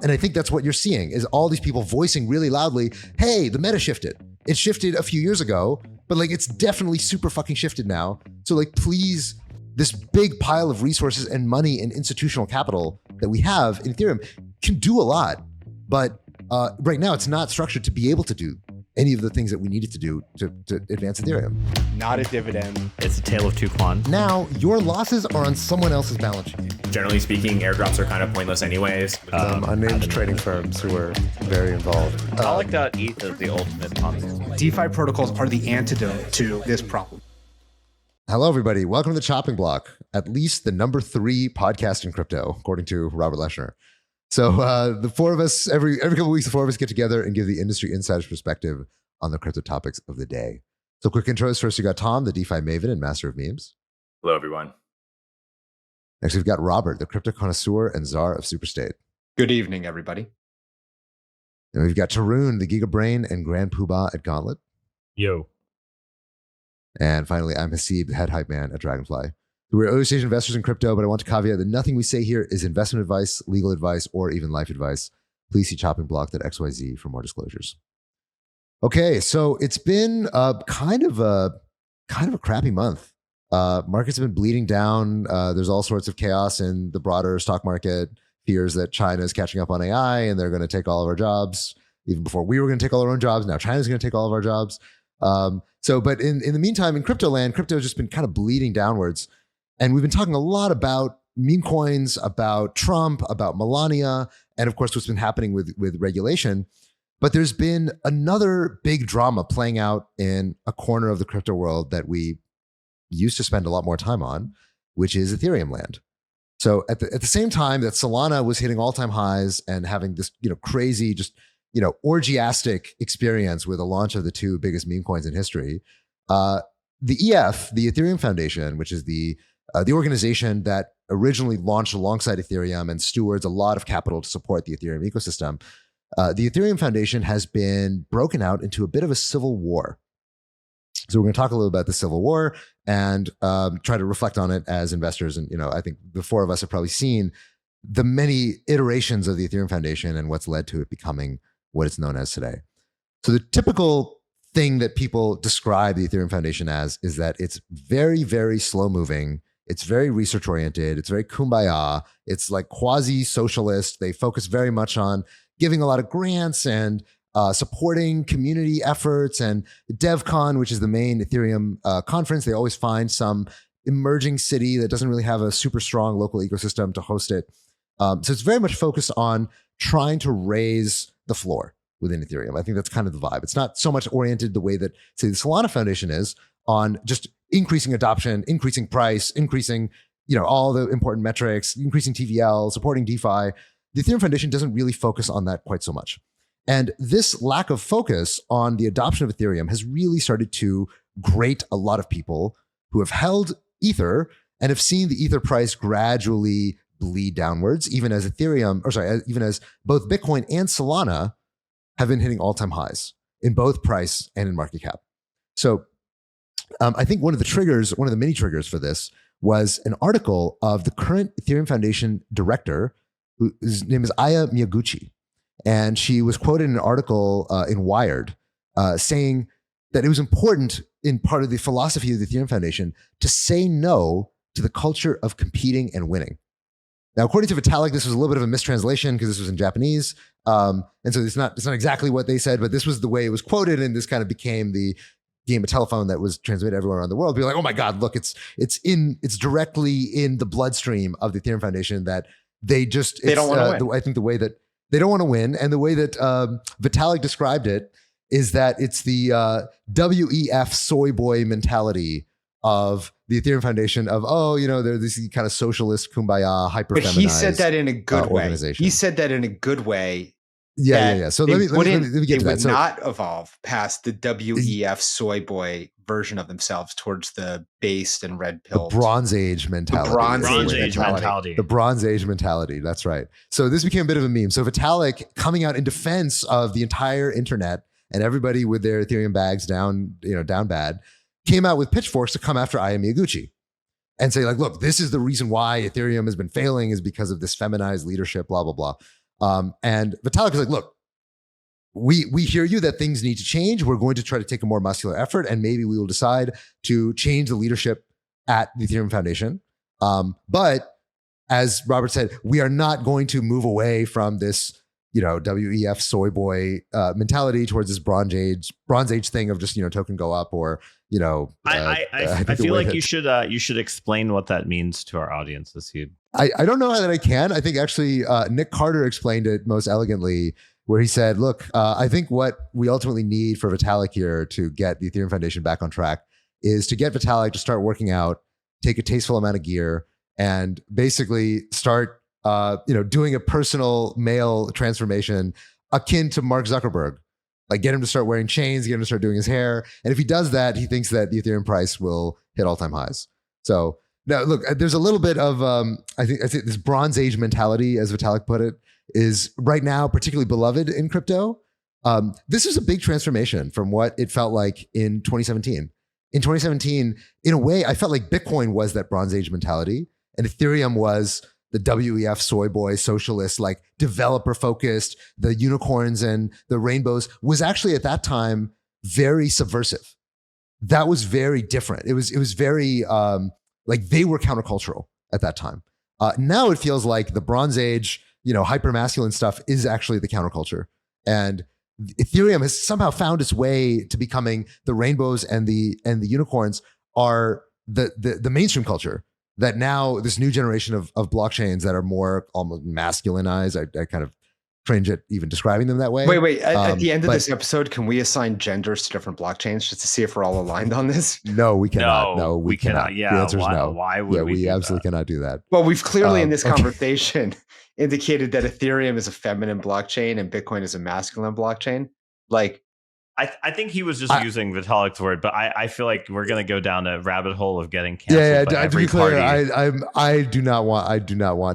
And I think that's what you're seeing is all these people voicing really loudly, hey, the meta shifted. It shifted a few years ago, but like it's definitely super fucking shifted now. So like, please, this big pile of resources and money and institutional capital that we have in Ethereum can do a lot. But right now it's not structured to be able to do any of the things that we needed to do to advance Ethereum. Not a dividend. It's a tale of two Quan. Now, your losses are on someone else's balance sheet. Generally speaking, airdrops are kind of pointless anyways. Unnamed trading firms who are very involved. Pollock.eth is the ultimate Ponzi. DeFi protocols are the antidote to this problem. Hello, everybody. Welcome to the Chopping Block, at least the number 3 podcast in crypto, according to Robert Leshner. So the four of us, every couple of weeks, the four of us get together and give the industry insider's perspective on the crypto topics of the day. So quick intros. First, you got Tom, the DeFi maven and master of memes. Hello, everyone. Next, we've got Robert, the crypto connoisseur and czar of Superstate. Good evening, everybody. And we've got Tarun, the Giga Brain and Grand Poobah at Gauntlet. Yo. And finally, I'm Haseeb, the head hype man at Dragonfly. We're early stage investors in crypto, but I want to caveat that nothing we say here is investment advice, legal advice, or even life advice. Please see choppingblock.xyz for more disclosures. Okay, so it's been kind of a crappy month. Markets have been bleeding down. There's all sorts of chaos in the broader stock market. Fears that China is catching up on AI and they're going to take all of our jobs. Even before we were going to take all our own jobs, now China's going to take all of our jobs. But in the meantime, in crypto land, crypto has just been kind of bleeding downwards. And we've been talking a lot about meme coins, about Trump, about Melania, and of course, what's been happening with regulation. But there's been another big drama playing out in a corner of the crypto world that we used to spend a lot more time on, which is Ethereum land. So at the same time that Solana was hitting all-time highs and having this crazy, just orgiastic experience with the launch of the 2 biggest meme coins in history, the EF, the Ethereum Foundation, which is the organization that originally launched alongside Ethereum and stewards a lot of capital to support the Ethereum ecosystem, the Ethereum Foundation has been broken out into a bit of a civil war. So we're going to talk a little about the civil war and try to reflect on it as investors. And I think the 4 of us have probably seen the many iterations of the Ethereum Foundation and what's led to it becoming what it's known as today. So the typical thing that people describe the Ethereum Foundation as is that it's very, very slow moving. It's very research oriented. It's very kumbaya. It's like quasi-socialist. They focus very much on giving a lot of grants and supporting community efforts. And DevCon, which is the main Ethereum conference, they always find some emerging city that doesn't really have a super strong local ecosystem to host it. So it's very much focused on trying to raise the floor within Ethereum. I think that's kind of the vibe. It's not so much oriented the way that, say, the Solana Foundation is on just increasing adoption, increasing price, increasing, all the important metrics, increasing TVL, supporting DeFi. The Ethereum Foundation doesn't really focus on that quite so much. And this lack of focus on the adoption of Ethereum has really started to grate a lot of people who have held Ether and have seen the Ether price gradually bleed downwards, even as even as both Bitcoin and Solana have been hitting all-time highs in both price and in market cap. So I think one of the many triggers for this was an article of the current Ethereum Foundation director, whose name is Aya Miyaguchi. And she was quoted in an article in Wired saying that it was important in part of the philosophy of the Ethereum Foundation to say no to the culture of competing and winning. Now, according to Vitalik, this was a little bit of a mistranslation because this was in Japanese. And so it's not exactly what they said, but this was the way it was quoted. And this kind of became the game of telephone that was transmitted everywhere around the world. Be like, oh my God, look, it's directly in the bloodstream of the Ethereum Foundation that they don't want to win. I think the way that they don't want to win and the way that Vitalik described it is that it's the WEF soy boy mentality of the Ethereum Foundation of, they're this kind of socialist kumbaya, hyper-feminized. But he said that in a good way. Organization. He said that in a good way. Yeah. So let me get to that. They would not evolve past the WEF soy boy version of themselves towards the based and red pill. The Bronze Age mentality. The Bronze Age mentality. That's right. So this became a bit of a meme. So Vitalik coming out in defense of the entire internet and everybody with their Ethereum bags down bad, came out with pitchforks to come after Aya Miyaguchi and say, like, look, this is the reason why Ethereum has been failing is because of this feminized leadership, blah, blah, blah. And Vitalik is like, look, we hear you that things need to change. We're going to try to take a more muscular effort, and maybe we will decide to change the leadership at the Ethereum Foundation. But as Robert said, we are not going to move away from this, WEF soy boy mentality towards this Bronze Age thing of just token go up or I feel like you should explain what that means to our audience, Haseeb. I don't know that I can. I think actually Nick Carter explained it most elegantly, where he said, look, I think what we ultimately need for Vitalik here to get the Ethereum Foundation back on track is to get Vitalik to start working out, take a tasteful amount of gear, and basically start doing a personal male transformation akin to Mark Zuckerberg. Like, get him to start wearing chains, get him to start doing his hair. And if he does that, he thinks that the Ethereum price will hit all-time highs. So now, look, there's a little bit of, I think this Bronze Age mentality, as Vitalik put it, is right now particularly beloved in crypto. This is a big transformation from what it felt like in 2017. In 2017, in a way, I felt like Bitcoin was that Bronze Age mentality, and Ethereum was the WEF soy boy socialist, like developer focused. The unicorns and the rainbows was actually at that time very subversive. That was very different. It was very like they were countercultural at that time. Now it feels like the Bronze Age, hyper masculine stuff is actually the counterculture, and Ethereum has somehow found its way to becoming the rainbows and the unicorns are the mainstream culture. That now this new generation of blockchains that are more almost masculinized. I kind of cringe at even describing them that way. Wait. At the end of this episode, can we assign genders to different blockchains just to see if we're all aligned on this? No, we cannot. No, we cannot. Yeah, the answer is no. Why would we absolutely cannot do that. Well, we've clearly in this conversation indicated that Ethereum is a feminine blockchain and Bitcoin is a masculine blockchain. Like, I think he was just using Vitalik's word, but I feel like we're going to go down a rabbit hole of getting canceled. Yeah. To be clear, I do not want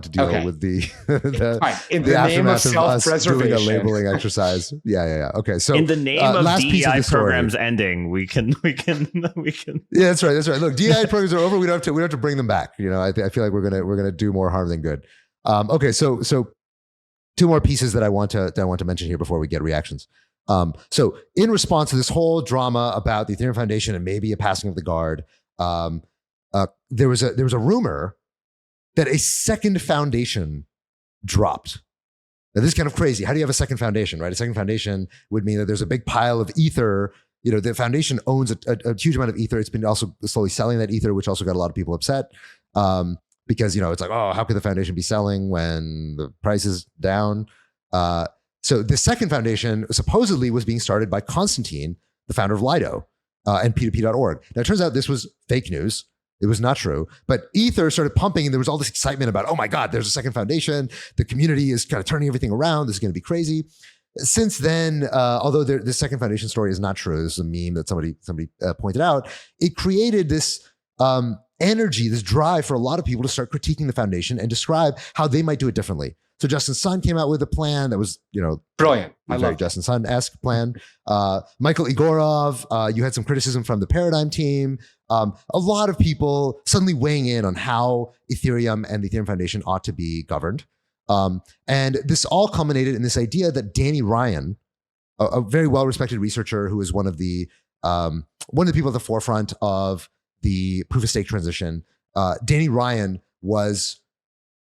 to deal with the in the name of self-preservation, doing a labeling exercise. Yeah. Okay, so in the name of DEI programs ending, we can. Yeah, that's right. Look, DEI programs are over. We don't have to bring them back. I feel like we're gonna do more harm than good. Okay, so two more pieces that I want to mention here before we get reactions. So in response to this whole drama about the Ethereum Foundation and maybe a passing of the guard, there was a rumor that a second foundation dropped. Now, this is kind of crazy. How do you have a second foundation, right? A second foundation would mean that there's a big pile of ether. The foundation owns a huge amount of ether. It's been also slowly selling that ether, which also got a lot of people upset. Because, it's like, oh, how could the foundation be selling when the price is down? So the second foundation supposedly was being started by Constantine, the founder of Lido, and P2P.org. Now, it turns out this was fake news. It was not true. But Ether started pumping, and there was all this excitement about, oh my God, there's a second foundation. The community is kind of turning everything around. This is going to be crazy. Since then, although the second foundation story is not true, this is a meme that somebody pointed out, it created this energy, this drive for a lot of people to start critiquing the foundation and describe how they might do it differently. So Justin Sun came out with a plan that was, brilliant. I love Justin Sun-esque plan. Michael Igorov, you had some criticism from the Paradigm team. A lot of people suddenly weighing in on how Ethereum and the Ethereum Foundation ought to be governed. And this all culminated in this idea that Danny Ryan, a very well-respected researcher who is one of the people at the forefront of the proof of stake transition, Danny Ryan was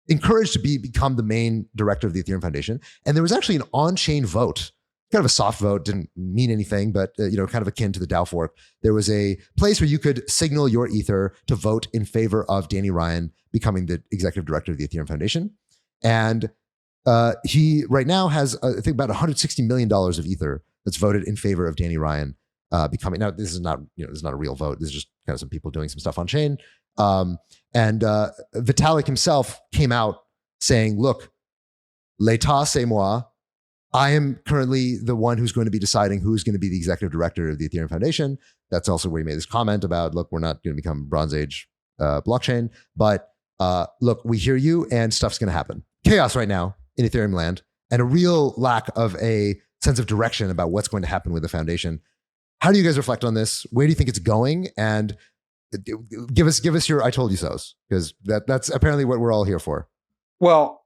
encouraged to become the main director of the Ethereum Foundation. And there was actually an on-chain vote, kind of a soft vote, didn't mean anything, but kind of akin to the DAO fork. There was a place where you could signal your Ether to vote in favor of Danny Ryan becoming the executive director of the Ethereum Foundation. And he right now has, I think, about $160 million of Ether that's voted in favor of Danny Ryan becoming. Now, this is not a real vote. This is just kind of some people doing some stuff on chain. And Vitalik himself came out saying, look, l'état c'est moi. I am currently the one who's going to be deciding who's going to be the executive director of the Ethereum Foundation. That's also where he made this comment about, look, we're not going to become Bronze Age blockchain, but look, we hear you and stuff's going to happen. Chaos right now in Ethereum land and a real lack of a sense of direction about what's going to happen with the foundation. How do you guys reflect on this? Where do you think it's going? And give us your I told you so's, because that's apparently what we're all here for. Well,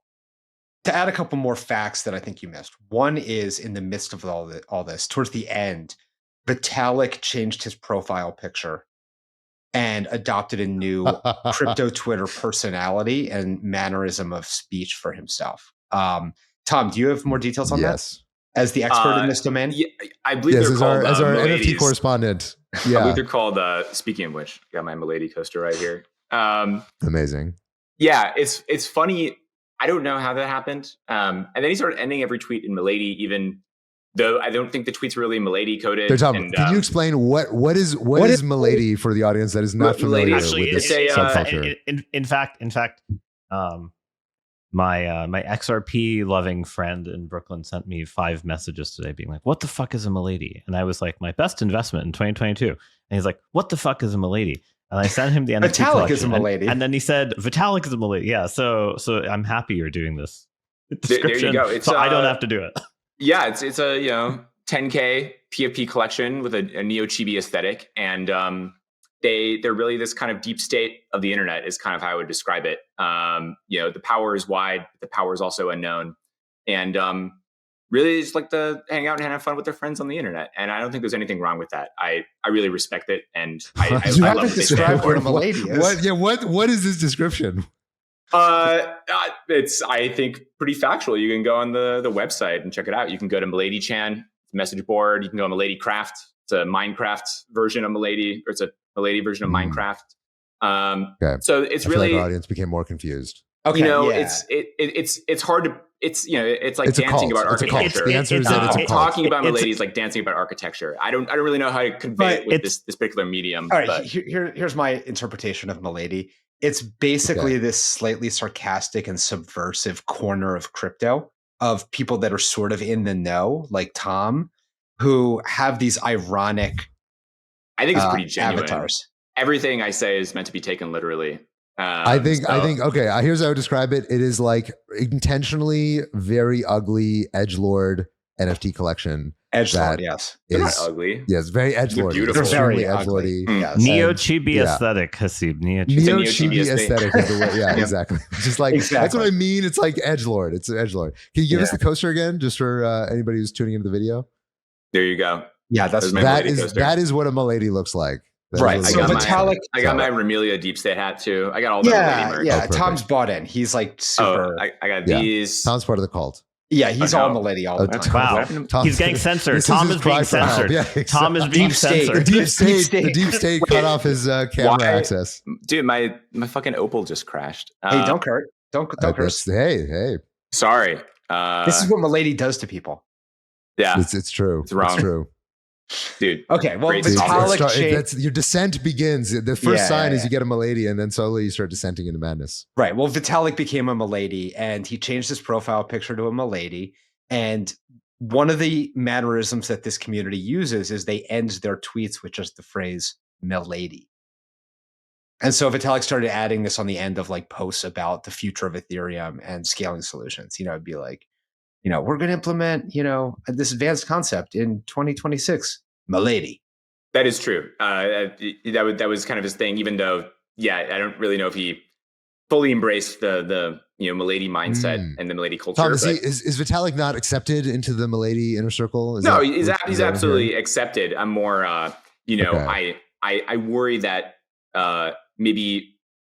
to add a couple more facts that I think you missed. One is in the midst of all this, towards the end, Vitalik changed his profile picture and adopted a new crypto Twitter personality and mannerism of speech for himself. Tom, do you have more details on that? As the expert in this domain? Yeah, I believe they're called as our Milady's. NFT correspondent. I believe they're called, speaking of which, got my Milady coaster right here. Amazing. Yeah, it's funny. I don't know how that happened. And then he started ending every tweet in Milady, even though I don't think the tweet's really Milady coded. Can you explain what is Milady for the audience that is not familiar with this subculture? In fact, my XRP loving friend in Brooklyn sent me 5 messages today being like, what the fuck is a Milady? And I was like, my best investment in 2022. And he's like, what the fuck is a Milady? And I sent him the NFT Vitalik collection. is a Milady. And then he said, Vitalik is a Milady. Yeah, so I'm happy you're doing this description. There you go. So I don't have to do it. Yeah, it's a 10K PFP collection with a neo-chibi aesthetic. And they're really this kind of deep state of the internet is kind of how I would describe it. The power is wide, but the power is also unknown. And really just like to hang out and have fun with their friends on the internet. And I don't think there's anything wrong with that. I really respect it. And I love what they stand for. What is this description? It's, I think, pretty factual. You can go on the website and check it out. You can go to Milady Chan message board. You can go on Milady Craft. It's a Minecraft version of Milady, or it's a Milady version of Minecraft. Okay. So it's really, our audience became more confused. Okay, it's hard to. It's like dancing about architecture. The answer is that it's a cult. Talking about Milady is like dancing about architecture. I don't really know how to convey it with this particular medium. All right, here's my interpretation of Milady. It's basically this slightly sarcastic and subversive corner of crypto of people that are sort of in the know, like Tom, who have these ironic. I think it's pretty genuine. Avatars. Everything I say is meant to be taken literally. I think okay, here's how I would describe it. It is like intentionally very ugly edgelord NFT collection. Edgelord, yes. They're not ugly. Yes, very edgelord. Beautiful. They're very edgelordy. Yes. Neo-chibi aesthetic, Haseeb. Neo-chibi aesthetic is the way. Yeah, exactly. Just like that's what I mean. It's like edgelord. It's edgelord. Can you give us the coaster again, just for anybody who's tuning into the video? There you go. Yeah, that is what a Milady looks like. Right. So Vitalik, I got my Remelia Deep State hat too. I got all the Milady merch. Yeah, Tom's bought in. He's like super. I got these. Tom's part of the cult. Yeah, he's all Milady all the time. Wow. He's getting censored. Tom is being censored. Yeah, exactly. Tom is being censored. The deep state cut off his camera access. Dude, my fucking Opal just crashed. Hey, don't curse. Don't curse. Hey. Sorry. This is what Milady does to people. Yeah. It's true. It's wrong. It's true. Dude. Okay, well, Vitalik your descent begins. The first sign is you get a Milady, and then slowly you start descending into madness. Right. Well, Vitalik became a Milady, and he changed his profile picture to a Milady. And one of the mannerisms that this community uses is they end their tweets with just the phrase "Milady." And so Vitalik started adding this on the end of like posts about the future of Ethereum and scaling solutions. It'd be like, we're going to implement, this advanced concept in 2026, Milady. That is true. That was kind of his thing, even though, I don't really know if he fully embraced the Milady mindset and the Milady culture. Tom, is Vitalik not accepted into the Milady inner circle? No, he's absolutely accepted. I'm more, I worry that maybe,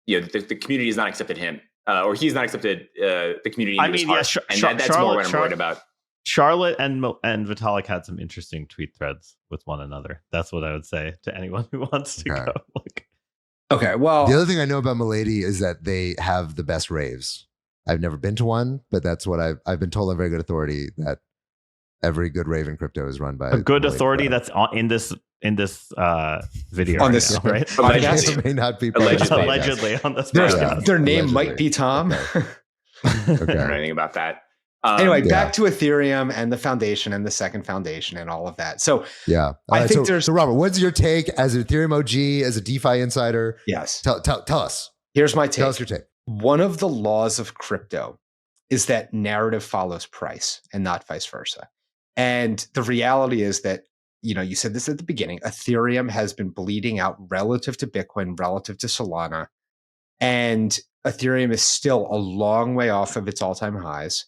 the community has not accepted him. Or he's not accepted the community. That's more what I'm worried about. Charlotte and Vitalik had some interesting tweet threads with one another. That's what I would say to anyone who wants to go. Okay, well, the other thing I know about Milady is that they have the best raves. I've never been to one, but that's what I've been told on very good authority that every good rave in crypto is run by a good authority that's in this video on this, right? Podcast may not be allegedly on this. Their name might be Tom. Okay. I don't know anything about that. Anyway, back to Ethereum and the foundation and the second foundation and all of that. So I think so Robert, what's your take as an Ethereum OG, as a DeFi insider? Yes. Tell us. Here's my take. Tell us your take. One of the laws of crypto is that narrative follows price and not vice versa. And the reality is that, you said this at the beginning, Ethereum has been bleeding out relative to Bitcoin, relative to Solana. And Ethereum is still a long way off of its all-time highs.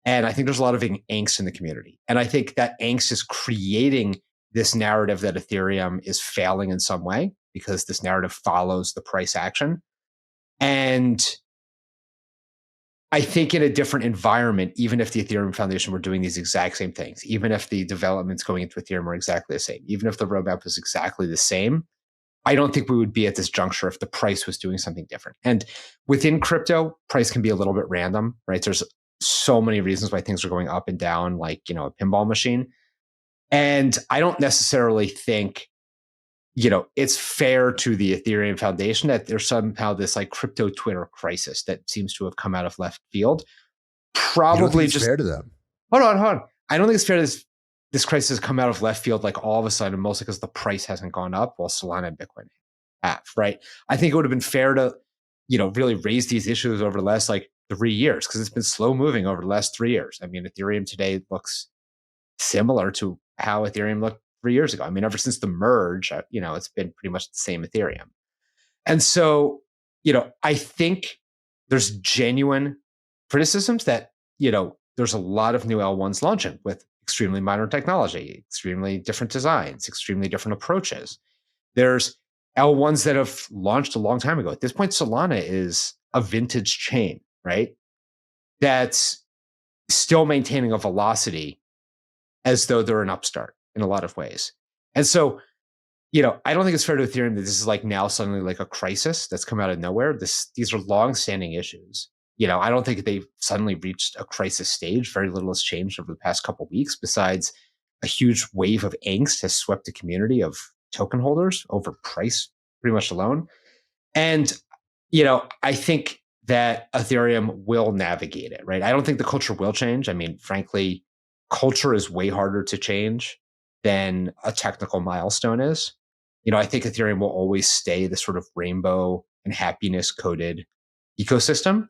And I think there's a lot of angst in the community. And I think that angst is creating this narrative that Ethereum is failing in some way because this narrative follows the price action. And I think in a different environment, even if the Ethereum Foundation were doing these exact same things, even if the developments going into Ethereum were exactly the same, even if the roadmap was exactly the same, I don't think we would be at this juncture if the price was doing something different. And within crypto, price can be a little bit random, right? There's so many reasons why things are going up and down, like, a pinball machine. And I don't necessarily think, it's fair to the Ethereum Foundation that there's somehow this like crypto Twitter crisis that seems to have come out of left field. Probably it's just fair to them. Hold on. I don't think it's fair that this crisis has come out of left field, like all of a sudden, mostly because the price hasn't gone up while Solana and Bitcoin have, right? I think it would have been fair to, really raise these issues over the last like 3 years, because it's been slow moving over the last 3 years. I mean, Ethereum today looks similar to how Ethereum looked 3 years ago. I mean, ever since the merge, it's been pretty much the same Ethereum. And so, I think there's genuine criticisms that, there's a lot of new L1s launching with extremely modern technology, extremely different designs, extremely different approaches. There's L1s that have launched a long time ago. At this point, Solana is a vintage chain, right? That's still maintaining a velocity as though they're an upstart in a lot of ways. And so, I don't think it's fair to Ethereum that this is like now suddenly like a crisis that's come out of nowhere. These are long-standing issues. I don't think they've suddenly reached a crisis stage. Very little has changed over the past couple of weeks, besides a huge wave of angst has swept the community of token holders over price pretty much alone. And, I think that Ethereum will navigate it, right? I don't think the culture will change. I mean, frankly, culture is way harder to change than a technical milestone is. I think Ethereum will always stay the sort of rainbow and happiness coded ecosystem.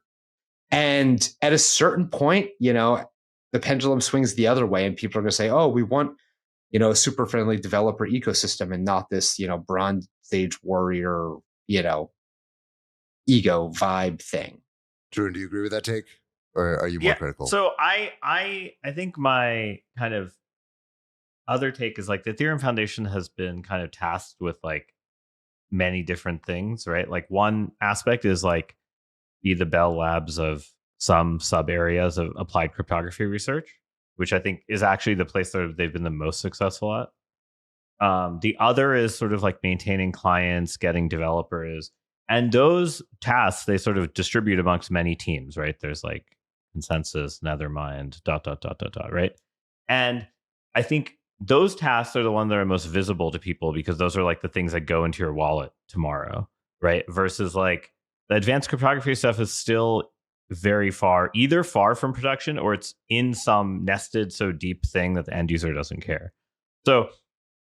And at a certain point, the pendulum swings the other way and people are going to say, oh, we want, a super friendly developer ecosystem and not this, bronze stage warrior, ego vibe thing. Drew, do you agree with that take? Or are you more critical? So I think my kind of other take is like the Ethereum Foundation has been kind of tasked with like many different things, right? Like one aspect is like be the Bell Labs of some sub areas of applied cryptography research, which I think is actually the place that they've been the most successful at. The other is sort of like maintaining clients, getting developers, and those tasks they sort of distribute amongst many teams, right? There's like Consensus, Nethermind, ... right? And I think those tasks are the ones that are most visible to people because those are like the things that go into your wallet tomorrow, right? Versus like the advanced cryptography stuff is still very either far from production or it's in some nested so deep thing that the end user doesn't care. So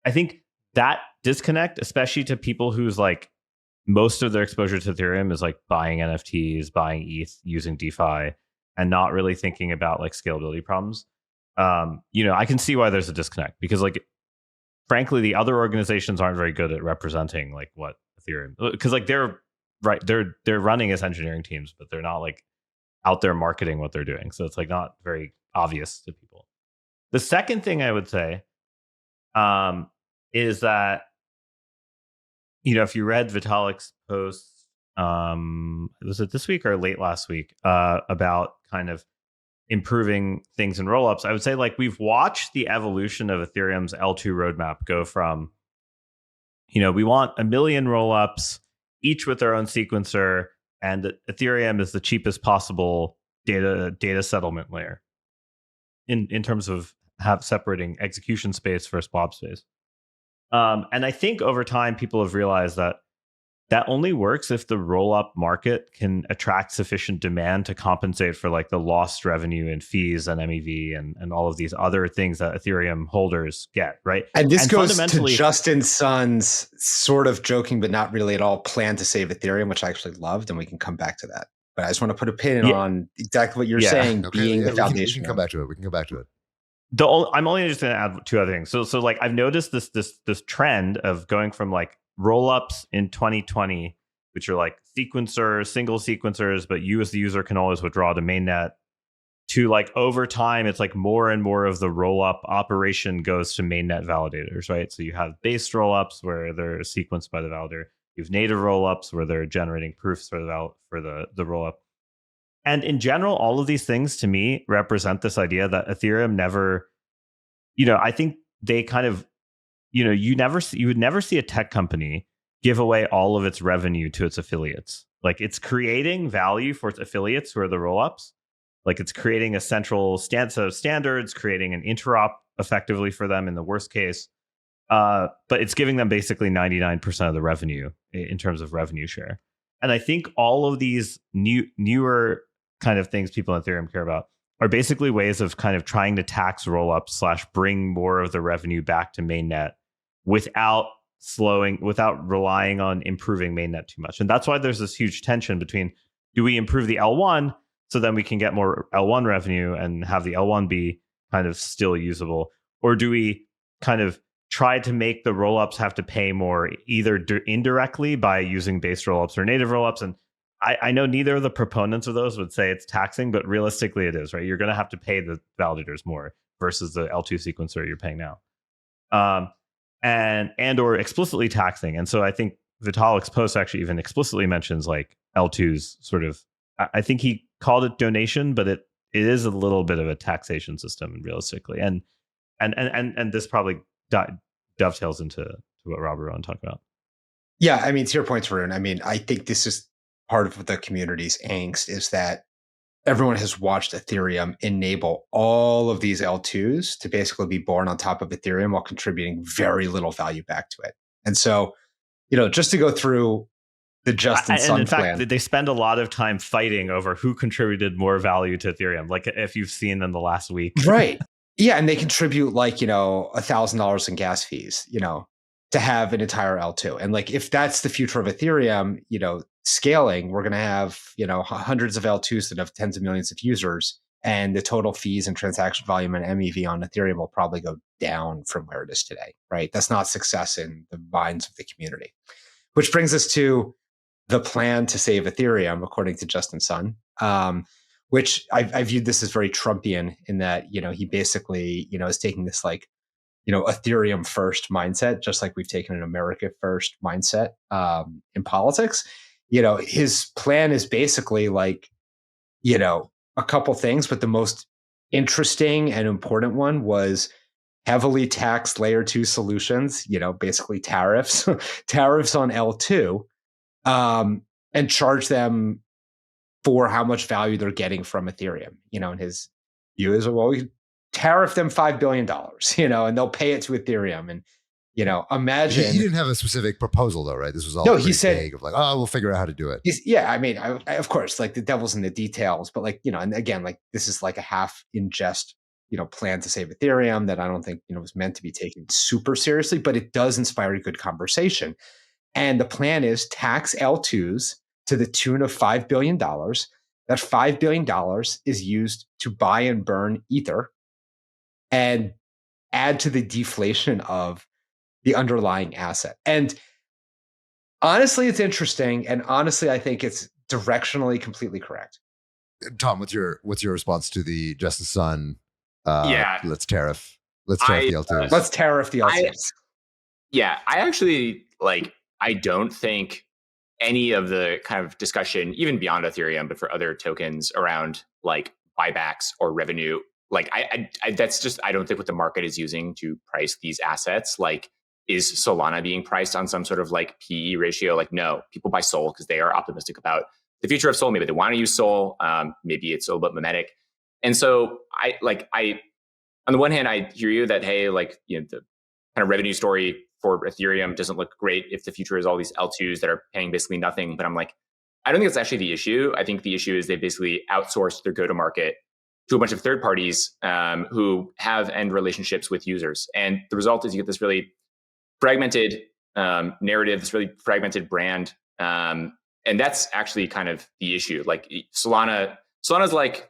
I think that disconnect, especially to people who's like most of their exposure to Ethereum is like buying NFTs, buying ETH, using DeFi, and not really thinking about like scalability problems. I can see why there's a disconnect because like, frankly, the other organizations aren't very good at representing like what Ethereum, because like they're running as engineering teams, but they're not like out there marketing what they're doing. So it's like not very obvious to people. The second thing I would say is that, if you read Vitalik's post, was it this week or late last week, about kind of improving things in rollups, I would say like we've watched the evolution of Ethereum's L2 roadmap go from, we want 1 million rollups, each with their own sequencer, and Ethereum is the cheapest possible data settlement layer in terms of separating execution space versus blob space. And I think over time, people have realized that only works if the roll-up market can attract sufficient demand to compensate for like the lost revenue and fees and MEV and all of these other things that Ethereum holders get, right? And this goes to Justin Sun's sort of joking, but not really at all, plan to save Ethereum, which I actually loved, and we can come back to that. But I just want to put a pin on exactly what you're saying, being the foundation. We can come back to it. I'm only just going to add two other things. So like I've noticed this trend of going from like rollups in 2020, which are like single sequencers, but you as the user can always withdraw to mainnet, to like over time, it's like more and more of the rollup operation goes to mainnet validators, right? So you have base rollups where they're sequenced by the validator. You have native rollups where they're generating proofs for the rollup. And in general, all of these things to me represent this idea that Ethereum never, I think they kind of, you would never see a tech company give away all of its revenue to its affiliates. Like it's creating value for its affiliates who are the rollups. Like it's creating a central set of standards, creating an interop effectively for them in the worst case. But it's giving them basically 99% of the revenue in terms of revenue share. And I think all of these newer kind of things people in Ethereum care about are basically ways of kind of trying to tax rollups / bring more of the revenue back to mainnet without relying on improving mainnet too much. And that's why there's this huge tension between, do we improve the L1 so then we can get more L1 revenue and have the L1 be kind of still usable? Or do we kind of try to make the rollups have to pay more either indirectly by using base rollups or native rollups? And I know neither of the proponents of those would say it's taxing, but realistically it is, right? You're going to have to pay the validators more versus the L2 sequencer you're paying now. And or explicitly taxing. And so I think Vitalik's post actually even explicitly mentions like L2s sort of, I think he called it donation, but it is a little bit of a taxation system realistically. And this probably dovetails into what Robert want to talk about. Yeah, I mean, to your point, Tarun, I mean, I think this is part of the community's angst is that everyone has watched Ethereum enable all of these L2s to basically be born on top of Ethereum while contributing very little value back to it. And so, just to go through the Justin Sun and in plan. fact, they spend a lot of time fighting over who contributed more value to Ethereum, like if you've seen in the last week. Right. Yeah, and they contribute like, $1,000 in gas fees, to have an entire L2. And like, if that's the future of Ethereum, scaling, we're going to have, hundreds of L2s that have tens of millions of users, and the total fees and transaction volume and MEV on Ethereum will probably go down from where it is today, right? That's not success in the minds of the community. Which brings us to the plan to save Ethereum, according to Justin Sun, which I viewed this as very Trumpian in that, he basically, is taking this like, Ethereum first mindset, just like we've taken an America first mindset in politics. His plan is basically like, a couple things, but the most interesting and important one was heavily taxed layer 2 solutions, basically tariffs on L2, and charge them for how much value they're getting from Ethereum. And his view is, well, we tariff them $5 billion, and they'll pay it to Ethereum. And, imagine. He didn't have a specific proposal though, right? This was all he said, vague of like, oh, we'll figure out how to do it. I mean, I, of course, like the devil's in the details, but like, and again, like this is like a half in jest, plan to save Ethereum that I don't think, was meant to be taken super seriously, but it does inspire a good conversation. And the plan is tax L2s to the tune of $5 billion. That $5 billion is used to buy and burn Ether and add to the deflation of the underlying asset. And honestly, it's interesting. And honestly, I think it's directionally completely correct. Tom, what's your response to the Justin Sun? Let's tariff the L2s. Let's tariff the L2s. I actually I don't think any of the kind of discussion, even beyond Ethereum, but for other tokens around like buybacks or revenue, like that's just, I don't think what the market is using to price these assets. Like, is Solana being priced on some sort of like PE ratio? Like, no, people buy Sol because they are optimistic about the future of Sol. Maybe they want to use Sol. Maybe it's a little bit mimetic. And so I on the one hand, I hear you that, hey, like, the kind of revenue story for Ethereum doesn't look great if the future is all these L2s that are paying basically nothing. But I'm like, I don't think that's actually the issue. I think the issue is they basically outsourced their go-to-market to a bunch of third parties who have end relationships with users. And the result is you get this really fragmented narrative, this really fragmented brand. And that's actually kind of the issue. Like Solana's like,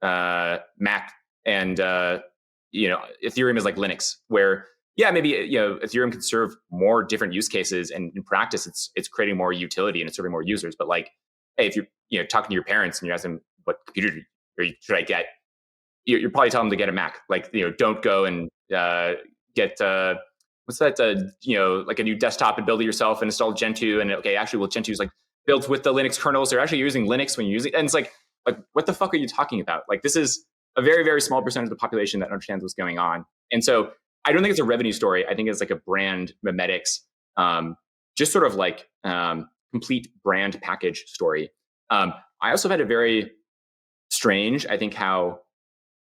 Mac and, Ethereum is like Linux, where, maybe, Ethereum can serve more different use cases. And in practice, it's creating more utility and it's serving more users. But like, hey, if you're, talking to your parents and you ask them what computer or should I get? You're probably telling them to get a Mac. Like, don't go and get what's that? Like a new desktop and build it yourself and install Gentoo. And okay, actually, well, Gentoo is like built with the Linux kernels. They're actually using Linux when you're using it. And it's like what the fuck are you talking about? Like, this is a very, very small percentage of the population that understands what's going on. And so I don't think it's a revenue story. I think it's like a brand memetics, just sort of like complete brand package story. I also had a very strange, I think, how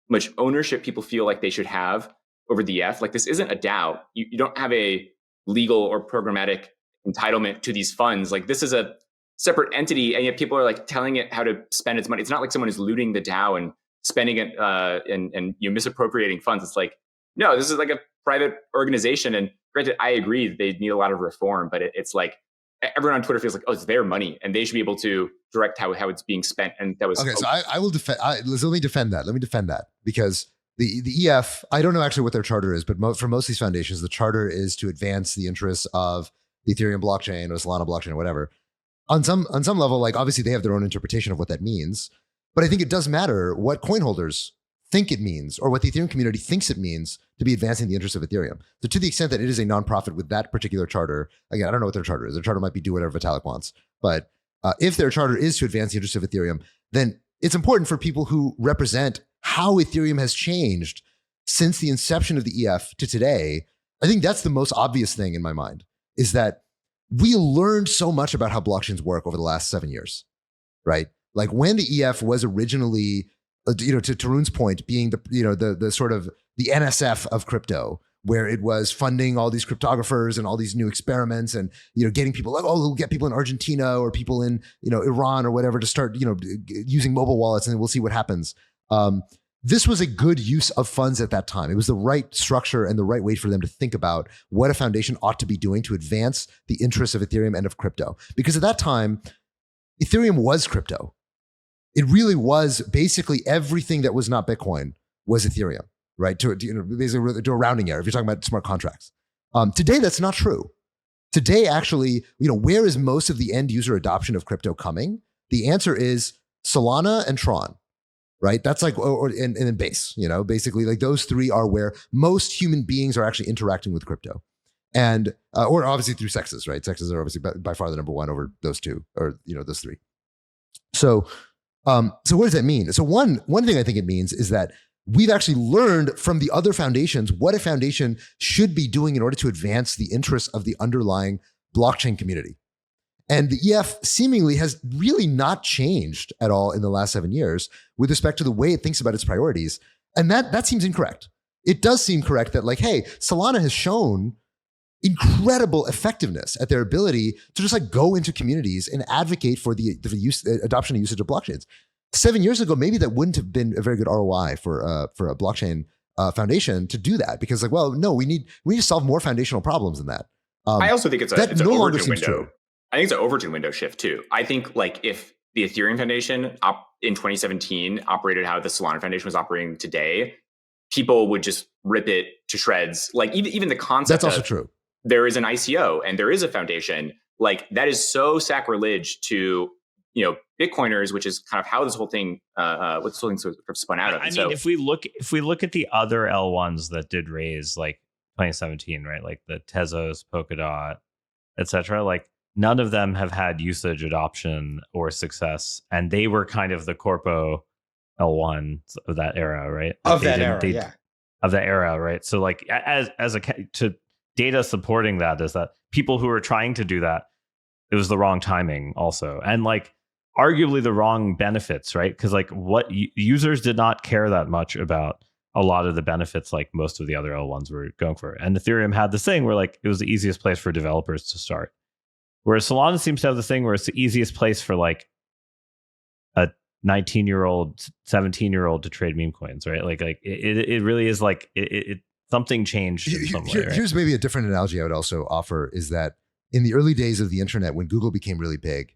much ownership people feel like they should have over the ETH. Like, this isn't a DAO. You don't have a legal or programmatic entitlement to these funds. Like, this is a separate entity, and yet people are like telling it how to spend its money. It's not like someone is looting the DAO and spending it and misappropriating funds. It's like, no, this is like a private organization. And granted, I agree they need a lot of reform, but it's like everyone on Twitter feels like, oh, it's their money and they should be able to direct how it's being spent. And that was okay. So I will defend. Let me defend that. Let me defend that, because the EF, I don't know actually what their charter is, but for most of these foundations, the charter is to advance the interests of the Ethereum blockchain or Solana blockchain or whatever. On some level, like, obviously they have their own interpretation of what that means, but I think it does matter what coin holders think it means, or what the Ethereum community thinks it means to be advancing the interests of Ethereum. So to the extent that it is a nonprofit with that particular charter, again, I don't know what their charter is. Their charter might be do whatever Vitalik wants. But if their charter is to advance the interests of Ethereum, then it's important for people who represent how Ethereum has changed since the inception of the EF to today. I think that's the most obvious thing in my mind, is that we learned so much about how blockchains work over the last 7 years, right? Like, when the EF was originally, to Tarun's point, being the sort of the NSF of crypto, where it was funding all these cryptographers and all these new experiments, and getting people like, oh, we'll get people in Argentina or people in Iran or whatever to start using mobile wallets, and we'll see what happens. This was a good use of funds at that time. It was the right structure and the right way for them to think about what a foundation ought to be doing to advance the interests of Ethereum and of crypto. Because at that time, Ethereum was crypto. It really was basically everything that was not Bitcoin was Ethereum, right? Basically to a rounding error, if you're talking about smart contracts. Today, that's not true. Today, actually, where is most of the end user adoption of crypto coming? The answer is Solana and Tron, right? That's like, and then Base, basically, like, those three are where most human beings are actually interacting with crypto. And, or obviously through sexes, right? Sexes are obviously by far the number one over those two, or, those three. So what does that mean? So one thing I think it means is that we've actually learned from the other foundations what a foundation should be doing in order to advance the interests of the underlying blockchain community. And the EF seemingly has really not changed at all in the last 7 years with respect to the way it thinks about its priorities. And that seems incorrect. It does seem correct that, like, hey, Solana has shown incredible effectiveness at their ability to just like go into communities and advocate for the adoption and usage of blockchains. 7 years ago, maybe that wouldn't have been a very good ROI for a blockchain foundation to do that, because, like, well, no, we need to solve more foundational problems than that. I also think it's an no longer Overton seems window. true. I think it's an Overton window shift too. I think, like, if the Ethereum Foundation in 2017 operated how the Solana Foundation was operating today, people would just rip it to shreds. Like, even the concept that's also true. There is an ICO and there is a foundation, like, that is so sacrilege to Bitcoiners, which is kind of how this whole thing sort of spun out of. I mean, if we look at the other L1s that did raise, like 2017, right, like the Tezos, Polkadot, etc., like, none of them have had usage adoption or success, and they were kind of the corpo L1s of that era, right? Like, of that era, right? So, like, to data supporting that is that people who are trying to do that, it was the wrong timing also, and, like, arguably the wrong benefits, right? Because, like, what users did not care that much about a lot of the benefits like most of the other L1s were going for, and Ethereum had this thing where, like, it was the easiest place for developers to start, whereas Solana seems to have the thing where it's the easiest place for, like, a 19-year-old, 17-year-old to trade meme coins, right? Like it really is like it something changed in some way, right? Here's maybe a different analogy I would also offer, is that in the early days of the internet, when Google became really big,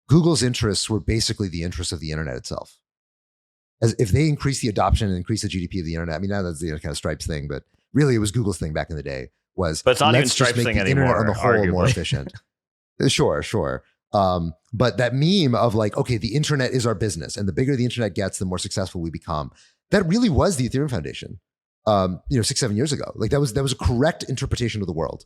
Google's interests were basically the interests of the internet itself. As if they increase the adoption and increase the GDP of the internet, I mean, now that's the kind of Stripe's thing, but really it was Google's thing back in the day, was, but it's not even let's just Stripe's make thing the internet anymore, on the whole arguably more efficient. Sure. But that meme of like, okay, the internet is our business, and the bigger the internet gets, the more successful we become. That really was the Ethereum Foundation, 6-7 years ago. Like that was a correct interpretation of the world.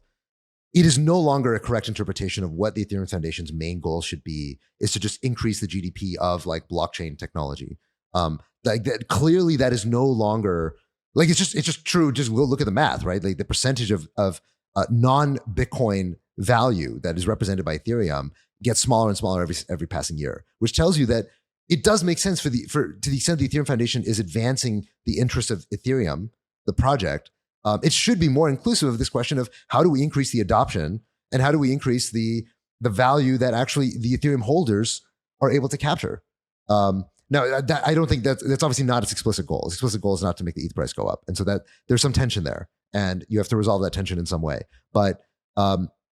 It is no longer a correct interpretation of what the Ethereum Foundation's main goal should be, is to just increase the GDP of like blockchain technology. Like that, clearly that is no longer like, it's just true. Just look at the math, right? Like the percentage of non-Bitcoin value that is represented by Ethereum gets smaller and smaller every passing year, which tells you that it does make sense to the extent the Ethereum Foundation is advancing the interests of Ethereum, the project. It should be more inclusive of this question of how do we increase the adoption and how do we increase the value that actually the Ethereum holders are able to capture. Now, I don't think that's obviously not its explicit goal. Its explicit goal is not to make the ETH price go up, and so that there's some tension there, and you have to resolve that tension in some way. But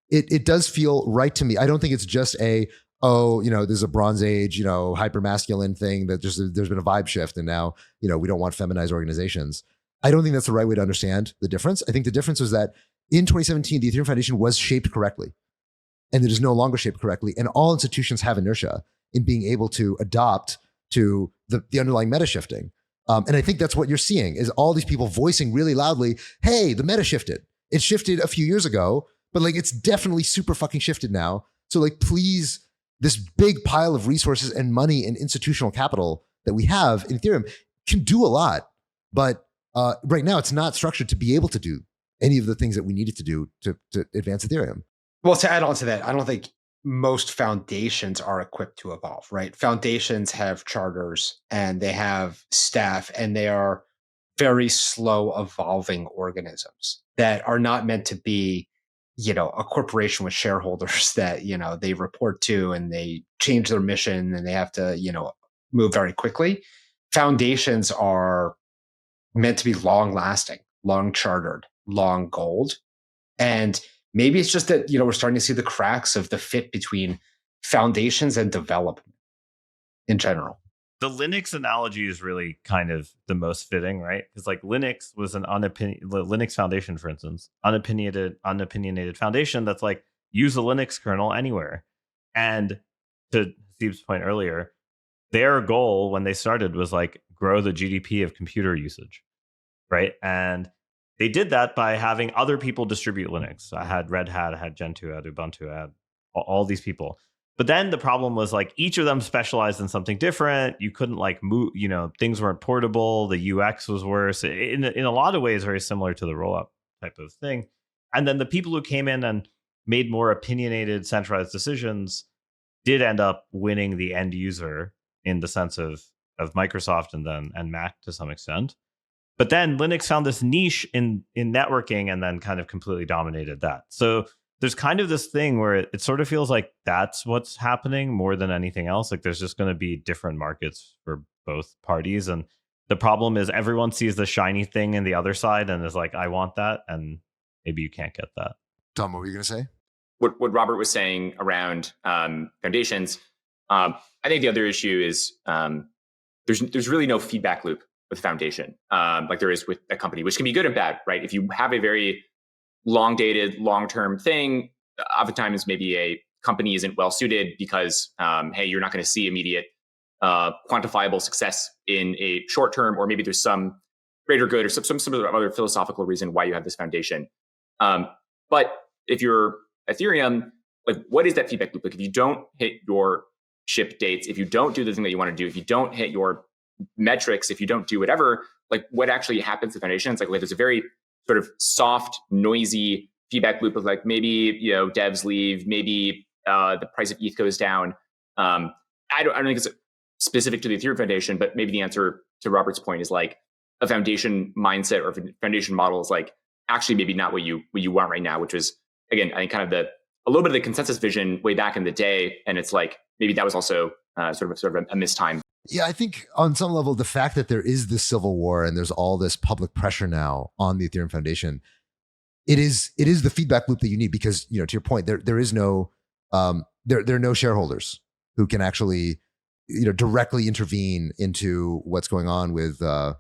it does feel right to me. I don't think it's just this is a Bronze Age, hyper masculine thing that just there's been a vibe shift, and now we don't want feminized organizations. I don't think that's the right way to understand the difference. I think the difference was that in 2017, the Ethereum Foundation was shaped correctly, and it is no longer shaped correctly. And all institutions have inertia in being able to adopt to the underlying meta shifting. And I think that's what you're seeing is all these people voicing really loudly, hey, the meta shifted. It shifted a few years ago, but like it's definitely super fucking shifted now. So like, please, this big pile of resources and money and institutional capital that we have in Ethereum can do a lot. But right now it's not structured to be able to do any of the things that we needed to do to advance Ethereum. Well, to add on to that, I don't think most foundations are equipped to evolve, right? Foundations have charters and they have staff, and they are very slow evolving organisms that are not meant to be, a corporation with shareholders that, they report to and they change their mission and they have to, move very quickly. Foundations are meant to be long lasting, long chartered, long gold. And maybe it's just that, we're starting to see the cracks of the fit between foundations and development in general. The Linux analogy is really kind of the most fitting, right? Because like Linux was the Linux Foundation, for instance, unopinionated foundation that's like, use a Linux kernel anywhere. And to Steve's point earlier, their goal when they started was like grow the GDP of computer usage, right? And they did that by having other people distribute Linux. I had Red Hat, I had Gentoo, I had Ubuntu, I had all these people. But then the problem was like each of them specialized in something different. You couldn't like move, things weren't portable. The UX was worse. In a lot of ways, very similar to the Rollup type of thing. And then the people who came in and made more opinionated, centralized decisions did end up winning the end user in the sense of Microsoft and Mac to some extent. But then Linux found this niche in networking and then kind of completely dominated that. So there's kind of this thing where it sort of feels like that's what's happening more than anything else. Like there's just going to be different markets for both parties. And the problem is everyone sees the shiny thing in the other side and is like, I want that. And maybe you can't get that. Tom, what were you going to say? What Robert was saying around foundations, I think the other issue is there's really no feedback loop with foundation, like there is with a company, which can be good and bad, right? If you have a very long-dated, long-term thing, oftentimes maybe a company isn't well suited because, hey, you're not going to see immediate quantifiable success in a short term, or maybe there's some greater good or some other philosophical reason why you have this foundation. But if you're Ethereum, like what is that feedback loop? Like if you don't hit your ship dates, if you don't do the thing that you want to do, if you don't hit your metrics, if you don't do whatever, like what actually happens to the foundation? It's like there's a very sort of soft, noisy feedback loop of like maybe devs leave, maybe the price of ETH goes down. I don't think it's specific to the Ethereum Foundation, but maybe the answer to Robert's point is like a foundation mindset or foundation model is like actually maybe not what you want right now, which was again I think kind of a little bit of the consensus vision way back in the day, and it's like maybe that was also sort of a mistime. Yeah, I think on some level, the fact that there is this civil war and there's all this public pressure now on the Ethereum Foundation, it is the feedback loop that you need because, to your point, there is no there are no shareholders who can actually directly intervene into what's going on with the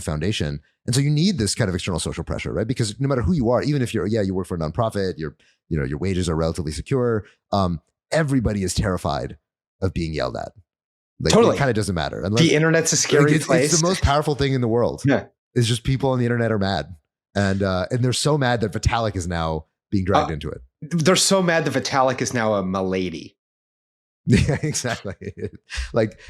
foundation, and so you need this kind of external social pressure, right? Because no matter who you are, even if you work for a nonprofit, your wages are relatively secure. everybody is terrified of being yelled at. Like, Totally. It kind of doesn't matter. The internet's a scary place. It's the most powerful thing in the world. Yeah. It's just people on the internet are mad. And they're so mad that Vitalik is now being dragged into it. They're so mad that Vitalik is now a Milady. Yeah, exactly. Like,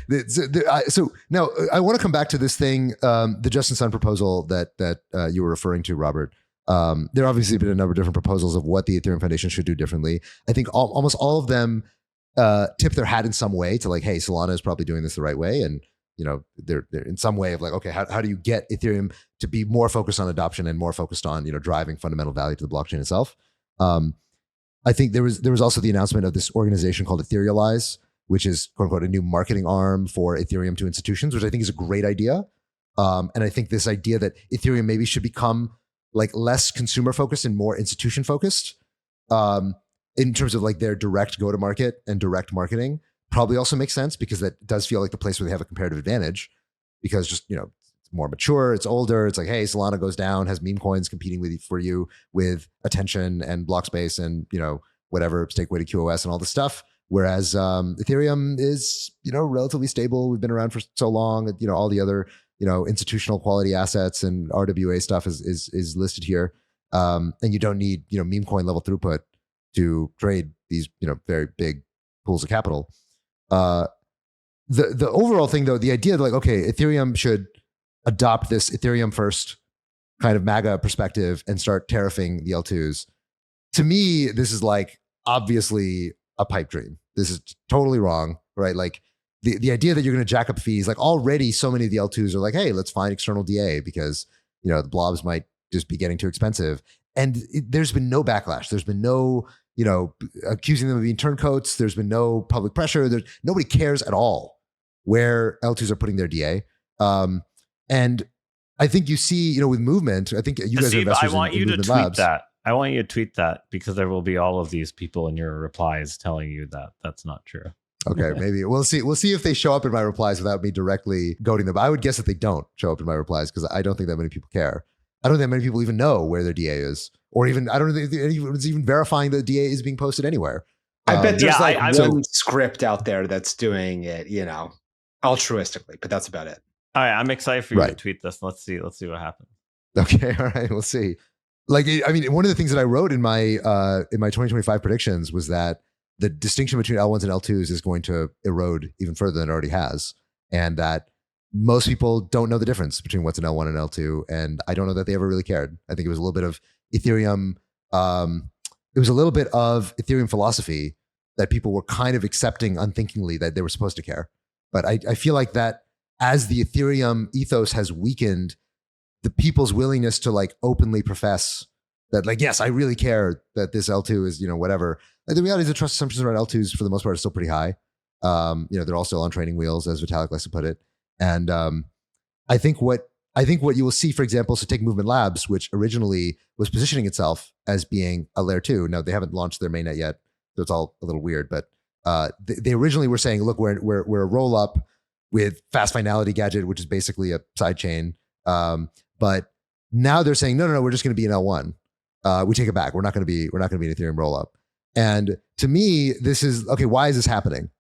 so now I want to come back to this thing, the Justin Sun proposal that you were referring to, Robert. There obviously been a number of different proposals of what the Ethereum Foundation should do differently. I think almost all of them tip their hat in some way to like, hey, Solana is probably doing this the right way, and they're in some way of like, okay, how do you get Ethereum to be more focused on adoption and more focused on driving fundamental value to the blockchain itself. I think there was also the announcement of this organization called Etherealize, which is quote unquote a new marketing arm for Ethereum to institutions, which I think is a great idea. And I think this idea that Ethereum maybe should become like less consumer focused and more institution focused in terms of like their direct go to market and direct marketing probably also makes sense, because that does feel like the place where they have a comparative advantage, because just it's more mature, it's older. It's like, hey, Solana goes down, has meme coins competing for you with attention and block space and whatever stake weighted QoS and all this stuff. Whereas Ethereum is relatively stable. We've been around for so long. All the other institutional quality assets and RWA stuff is listed here, and you don't need meme coin level throughput to trade these very big pools of capital. The overall thing though, the idea that like, okay, Ethereum should adopt this Ethereum first kind of MAGA perspective and start tariffing the L2s. To me, this is like obviously a pipe dream. This is totally wrong, right? Like the idea that you're going to jack up fees, like already so many of the L2s are like, hey, let's find external DA because the blobs might just be getting too expensive. And there's been no backlash. There's been no accusing them of being turncoats. There's been no public pressure. Nobody cares at all where L2s are putting their DA. And I think you see, with movement, I think you guys are investors I want you to Movement tweet Labs. that. I want you to tweet that, because there will be all of these people in your replies telling you that that's not true. Okay, maybe we'll see. We'll see if they show up in my replies without me directly goading them. I would guess that they don't show up in my replies, because I don't think that many people care. I don't think many people even know where their DA is, or even I don't think anyone's even verifying the DA is being posted anywhere. I bet there's one so, script out there that's doing it, altruistically, but that's about it. All right, I'm excited for you to tweet this. Let's see what happens. Okay, all right, we'll see. Like, I mean, one of the things that I wrote in my 2025 predictions was that the distinction between L1s and L2s is going to erode even further than it already has, and that most people don't know the difference between what's an L1 and L2, and I don't know that they ever really cared. I think it was a little bit of Ethereum. It was a little bit of Ethereum philosophy that people were kind of accepting unthinkingly that they were supposed to care. But I feel like that as the Ethereum ethos has weakened, the people's willingness to like openly profess that like, yes, I really care that this L2 is, whatever. And the reality is the trust assumptions around L2s for the most part are still pretty high. They're all still on training wheels, as Vitalik likes to put it. And I think what you will see, for example, so take Movement Labs, which originally was positioning itself as being a layer 2. Now they haven't launched their mainnet yet, so it's all a little weird. But they originally were saying, look, we're a Rollup with fast finality gadget, which is basically a side chain. But now they're saying, no, we're just going to be an L1. We take it back. We're not going to be an Ethereum Rollup. And to me, this is okay. Why is this happening?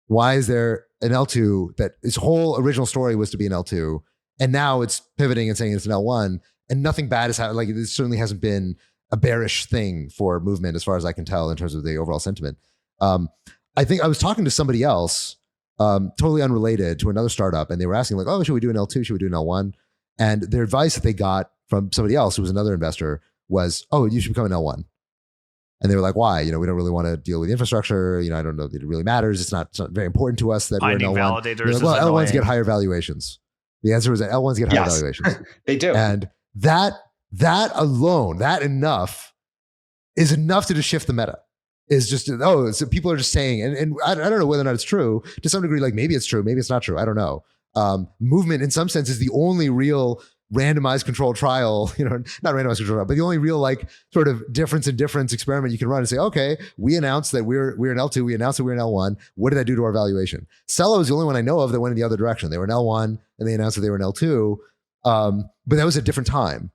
Why is there an L2 that its whole original story was to be an L2, and now it's pivoting and saying it's an L1, and nothing bad has happened? Like, this certainly hasn't been a bearish thing for movement, as far as I can tell, in terms of the overall sentiment. I think I was talking to somebody else, totally unrelated, to another startup, and they were asking like, oh, should we do an L2? Should we do an L1? And their advice that they got from somebody else who was another investor was, oh, you should become an L1. And they were like, why? We don't really want to deal with the infrastructure. I don't know that it really matters. It's not very important to us that Finding we're an L1. validators. Like, well, L1s get higher valuations. The answer was that L1s get higher valuations. They do. And that alone, that enough is enough to just shift the meta. Is just, so people are just saying, and I don't know whether or not it's true. To some degree, like maybe it's true, maybe it's not true. I don't know. Movement in some sense is the only real randomized controlled trial, not randomized controlled trial, but the only real like sort of difference experiment you can run and say, okay, we announced that we're an L2, we announced that we're an L1. What did that do to our valuation? Cello is the only one I know of that went in the other direction. They were an L1 and they announced that they were an L2. But that was a different time,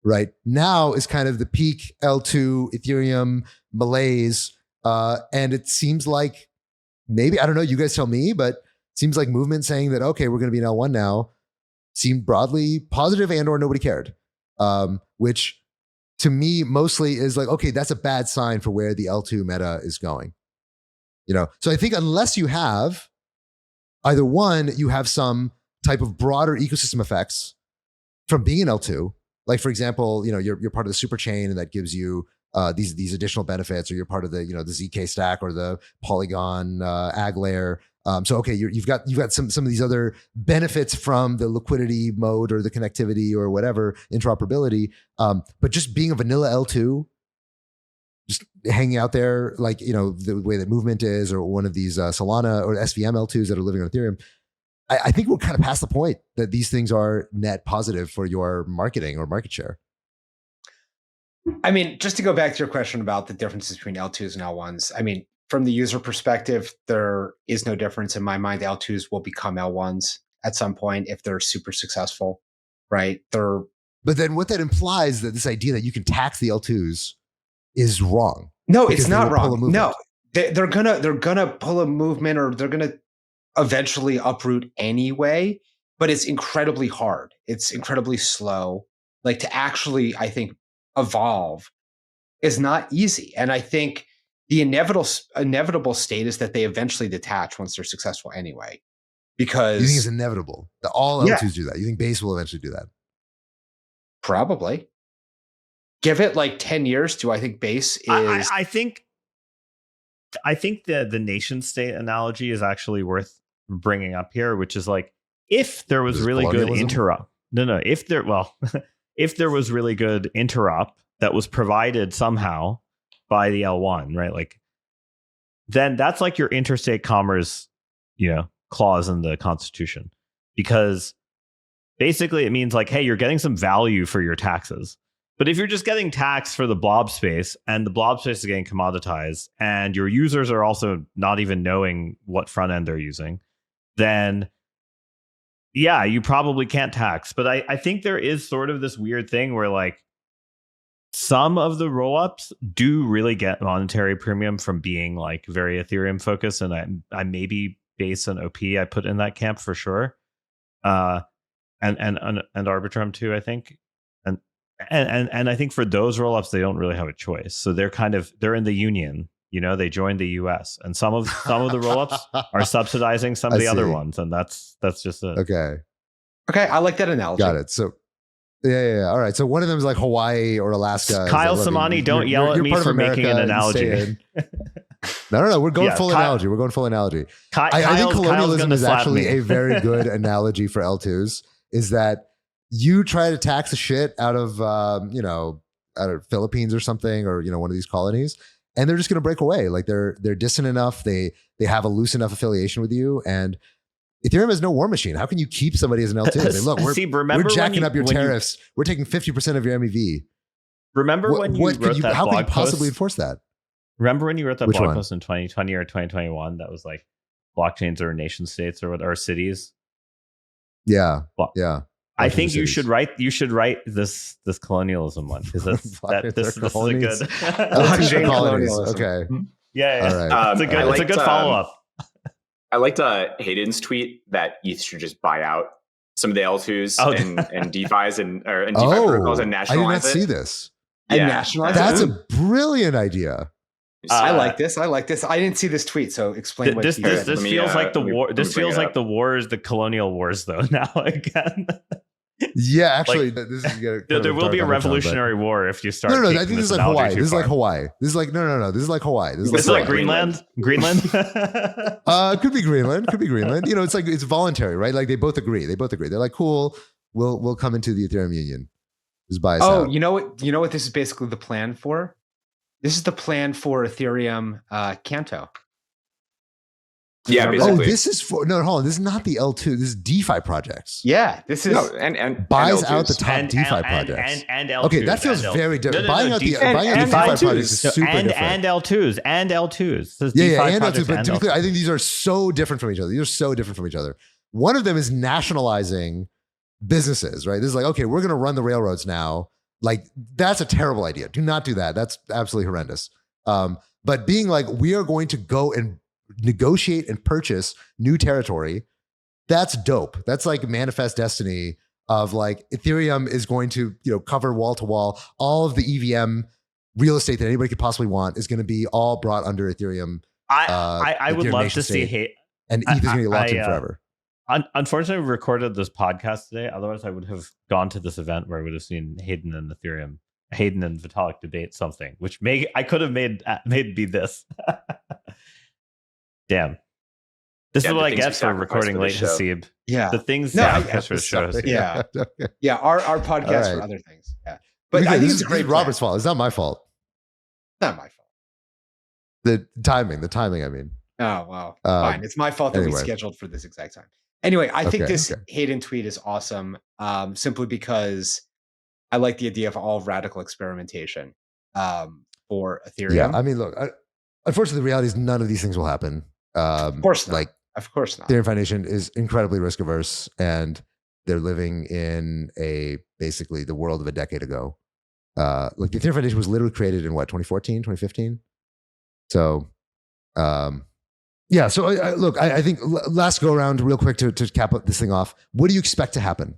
right? Now is kind of the peak L2 Ethereum malaise. And it seems like maybe, I don't know, you guys tell me, but it seems like movement saying that, okay, we're going to be an L1 now seemed broadly positive and or nobody cared, which to me mostly is like, okay, that's a bad sign for where the L2 meta is going. So I think unless you have either one, you have some type of broader ecosystem effects from being an L2. Like, for example, you're part of the super chain and that gives you these additional benefits, or you're part of the the ZK stack or the Polygon ag layer. So okay, you've got some of these other benefits from the liquidity mode or the connectivity or whatever interoperability. But just being a vanilla L2, just hanging out there like the way that movement is, or one of these Solana or SVM L2s that are living on Ethereum. I think we're kind of past the point that these things are net positive for your marketing or market share. I mean, just to go back to your question about the differences between L2s and L1s, I mean, from the user perspective, there is no difference in my mind. L2s will become L1s at some point if they're super successful, right? But then what that implies that this idea that you can tax the L2s is wrong. No, it's not wrong. No, they're gonna pull a movement, or they're gonna eventually uproot anyway, but it's incredibly hard. It's incredibly slow. Like, to actually, I think, evolve is not easy. And I think the inevitable state is that they eventually detach once they're successful anyway. Because you think it's inevitable that all L2s do that? You think Base will eventually do that? Probably. Give it like 10 years to, I think Base is... I think the nation state analogy is actually worth bringing up here, which is like, if there was really good interop. If there was really good interop that was provided somehow by the L1, right? Like, then that's like your interstate commerce, clause in the Constitution, because basically it means like, hey, you're getting some value for your taxes. But if you're just getting taxed for the blob space, and the blob space is getting commoditized, and your users are also not even knowing what front end they're using, then yeah, you probably can't tax. But I think there is sort of this weird thing where like some of the rollups do really get monetary premium from being like very Ethereum focused, and I maybe Base and OP I put in that camp for sure, and Arbitrum too, I think. And I think for those rollups, they don't really have a choice. So they're in the union, they joined the US, and some of the rollups are subsidizing some of the other ones. And that's just it. Okay. I like that analogy. Got it. So yeah. All right. So one of them is like Hawaii or Alaska. Kyle Samani, don't yell at me for making an analogy. No. We're going full analogy. We're going full analogy. I think colonialism is actually a very good analogy for L2s, is that you try to tax the shit out of out of Philippines or something, or one of these colonies, and they're just going to break away. Like, they're distant enough, they have a loose enough affiliation with you, and Ethereum is no war machine. How can you keep somebody as an L2? I mean, look, we're jacking up your tariffs. We're taking 50% of your MEV. Remember when you wrote that blog post? How can you possibly enforce that? Remember when you wrote that blog post in 2020 or 2021 that was like blockchains or nation states or cities? Yeah. Yeah. I think you should write this colonialism one, because this is a good colonialism. Okay. Yeah. All right. It's a good follow up. I liked Hayden's tweet that ETH should just buy out some of the L2s and DeFi's and DeFi protocols and nationalize it. I did not see this. And nationalize That's a brilliant idea. I like this. I didn't see this tweet, so explain what this feels like the war. This feels like the wars, the colonial wars, though. Now again. Yeah, actually, this is there will be a revolutionary war if you start. No, I think this is like Hawaii. This is like Hawaii. This is like no. This is like Hawaii. This is like Greenland. Greenland. Could be Greenland. It's voluntary, right? Like they both agree. They're like, cool. We'll come into the Ethereum Union. Just buy us out. You know what? This is basically the plan for. This is the plan for Ethereum Canto. Yeah, basically. This is for hold on. This is not the L2. This is DeFi projects. Yeah, this is and buys out the top DeFi projects. And L2s. Okay, that feels very different. Buying out the DeFi projects is super different. And L2s. And L2s. But to be clear, I think these are so different from each other. One of them is nationalizing businesses, right? This is like, okay, we're going to run the railroads now. Like, that's a terrible idea. Do not do that. That's absolutely horrendous. But being like, we are going to go and negotiate and purchase new territory, that's dope. That's like manifest destiny of like Ethereum is going to, cover wall to wall. All of the EVM real estate that anybody could possibly want is going to be all brought under Ethereum. I would Ethereum love nation to see state. And ETH is going to be locked in forever. Unfortunately, we recorded this podcast today. Otherwise, I would have gone to this event where I would have seen Hayden and Vitalik debate something, which I could have made be this. Damn. This is what I get for recording late, Haseeb. Yeah. The things for the show. Yeah. Yeah. Our podcast for other things. Yeah. But I think it's a great Robert's fault. It's not my fault. Not my fault. The timing, I mean. Oh, well, fine. It's my fault that we scheduled for this exact time. Anyway, I think this Hayden tweet is awesome, simply because I like the idea of all radical experimentation for Ethereum. Yeah, I mean, look, unfortunately, the reality is none of these things will happen. Of course not. Of course not. Ethereum Foundation is incredibly risk averse, and they're living in basically the world of a decade ago. Like the Ethereum Foundation was literally created in 2014, 2015? So, yeah. So look, I think last go around real quick to cap this thing off. What do you expect to happen?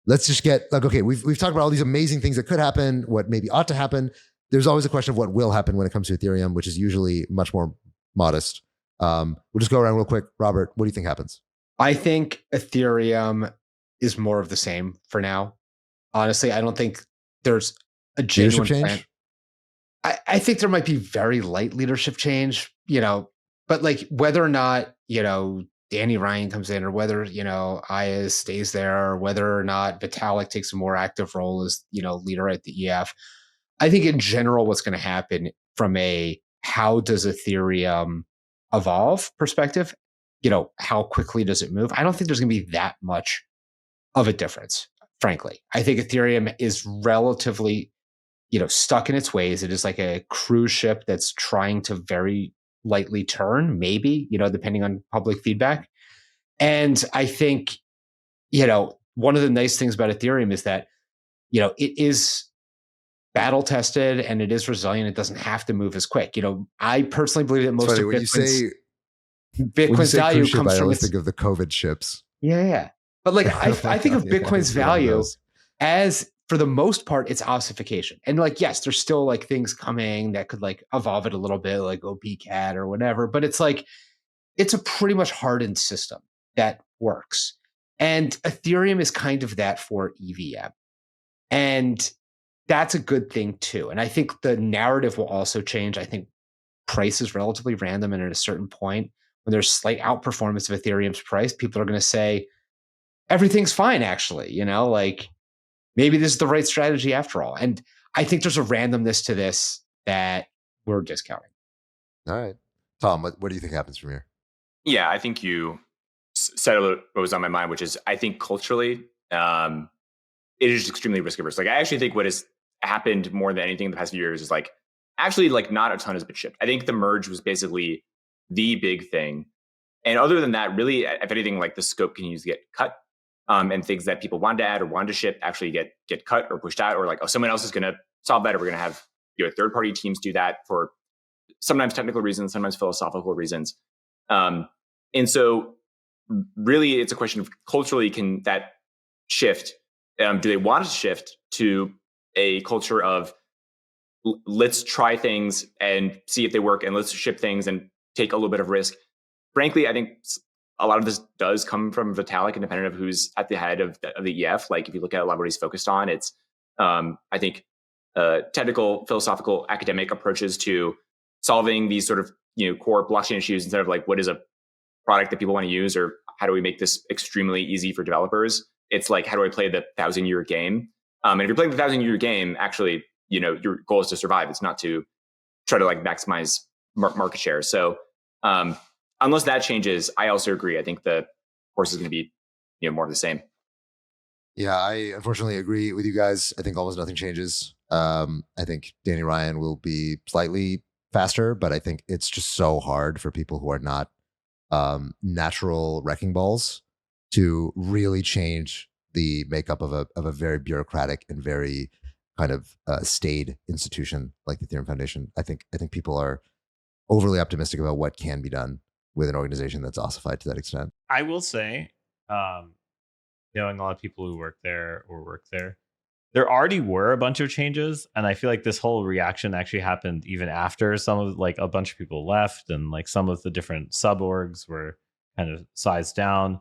Let's just get okay. We've talked about all these amazing things that could happen, what maybe ought to happen. There's always a question of what will happen when it comes to Ethereum, which is usually much more modest. We'll just go around real quick. Robert, what do you think happens? I think Ethereum is more of the same for now. Honestly, I don't think there's a genuine plan. I think there might be very light leadership change, but like whether or not, Danny Ryan comes in or whether, Ayaz stays there or whether or not Vitalik takes a more active role as, leader at the EF. I think in general, what's going to happen from a how does Ethereum evolve perspective, how quickly does it move? I don't think there's going to be that much of a difference, frankly. I think Ethereum is relatively stuck in its ways. It is like a cruise ship that's trying to very lightly turn, maybe, depending on public feedback. And I think, one of the nice things about Ethereum is that, it is battle tested and it is resilient. It doesn't have to move as quick. I personally believe that most of Bitcoin's value ship, comes I from always think of the COVID ships. Yeah. But like, I think of Bitcoin's value as, for the most part, it's ossification. And like, yes, there's still like things coming that could like evolve it a little bit, like OPCAT or whatever. But it's like, it's a pretty much hardened system that works. And Ethereum is kind of that for EVM. And that's a good thing too. And I think the narrative will also change. I think price is relatively random. And at a certain point, when there's slight outperformance of Ethereum's price, people are going to say, everything's fine, actually, like, maybe this is the right strategy after all. And I think there's a randomness to this that we're discounting. All right. Tom, what do you think happens from here? Yeah, I think you said what was on my mind, which is I think culturally, it is extremely risk averse. Like I actually think what has happened more than anything in the past few years is like actually like not a ton has been shipped. I think the merge was basically the big thing. And other than that, really, if anything, like the scope continues to get cut. And things that people wanted to add or wanted to ship actually get cut or pushed out, or like, someone else is going to solve that, or we're going to have third-party teams do that for sometimes technical reasons, sometimes philosophical reasons. And so really it's a question of culturally, can that shift? Do they want to shift to a culture of let's try things and see if they work, and let's ship things and take a little bit of risk? Frankly, I think a lot of this does come from Vitalik, independent of who's at the head of the EF. Like if you look at a lot of what he's focused on, it's I think technical, philosophical, academic approaches to solving these sort of core blockchain issues instead of like what is a product that people want to use, or how do we make this extremely easy for developers? It's like, how do I play the 1,000-year game? And if you're playing the 1,000-year game, actually, your goal is to survive. It's not to try to like maximize market share. So unless that changes, I also agree. I think the course is going to be, more of the same. Yeah, I unfortunately agree with you guys. I think almost nothing changes. I think Danny Ryan will be slightly faster, but I think it's just so hard for people who are not natural wrecking balls to really change the makeup of a very bureaucratic and very kind of staid institution like the Ethereum Foundation. I think people are overly optimistic about what can be done with an organization that's ossified to that extent. I will say, knowing a lot of people who work there, there already were a bunch of changes, and I feel like this whole reaction actually happened even after some of like a bunch of people left, and like some of the different sub-orgs were kind of sized down.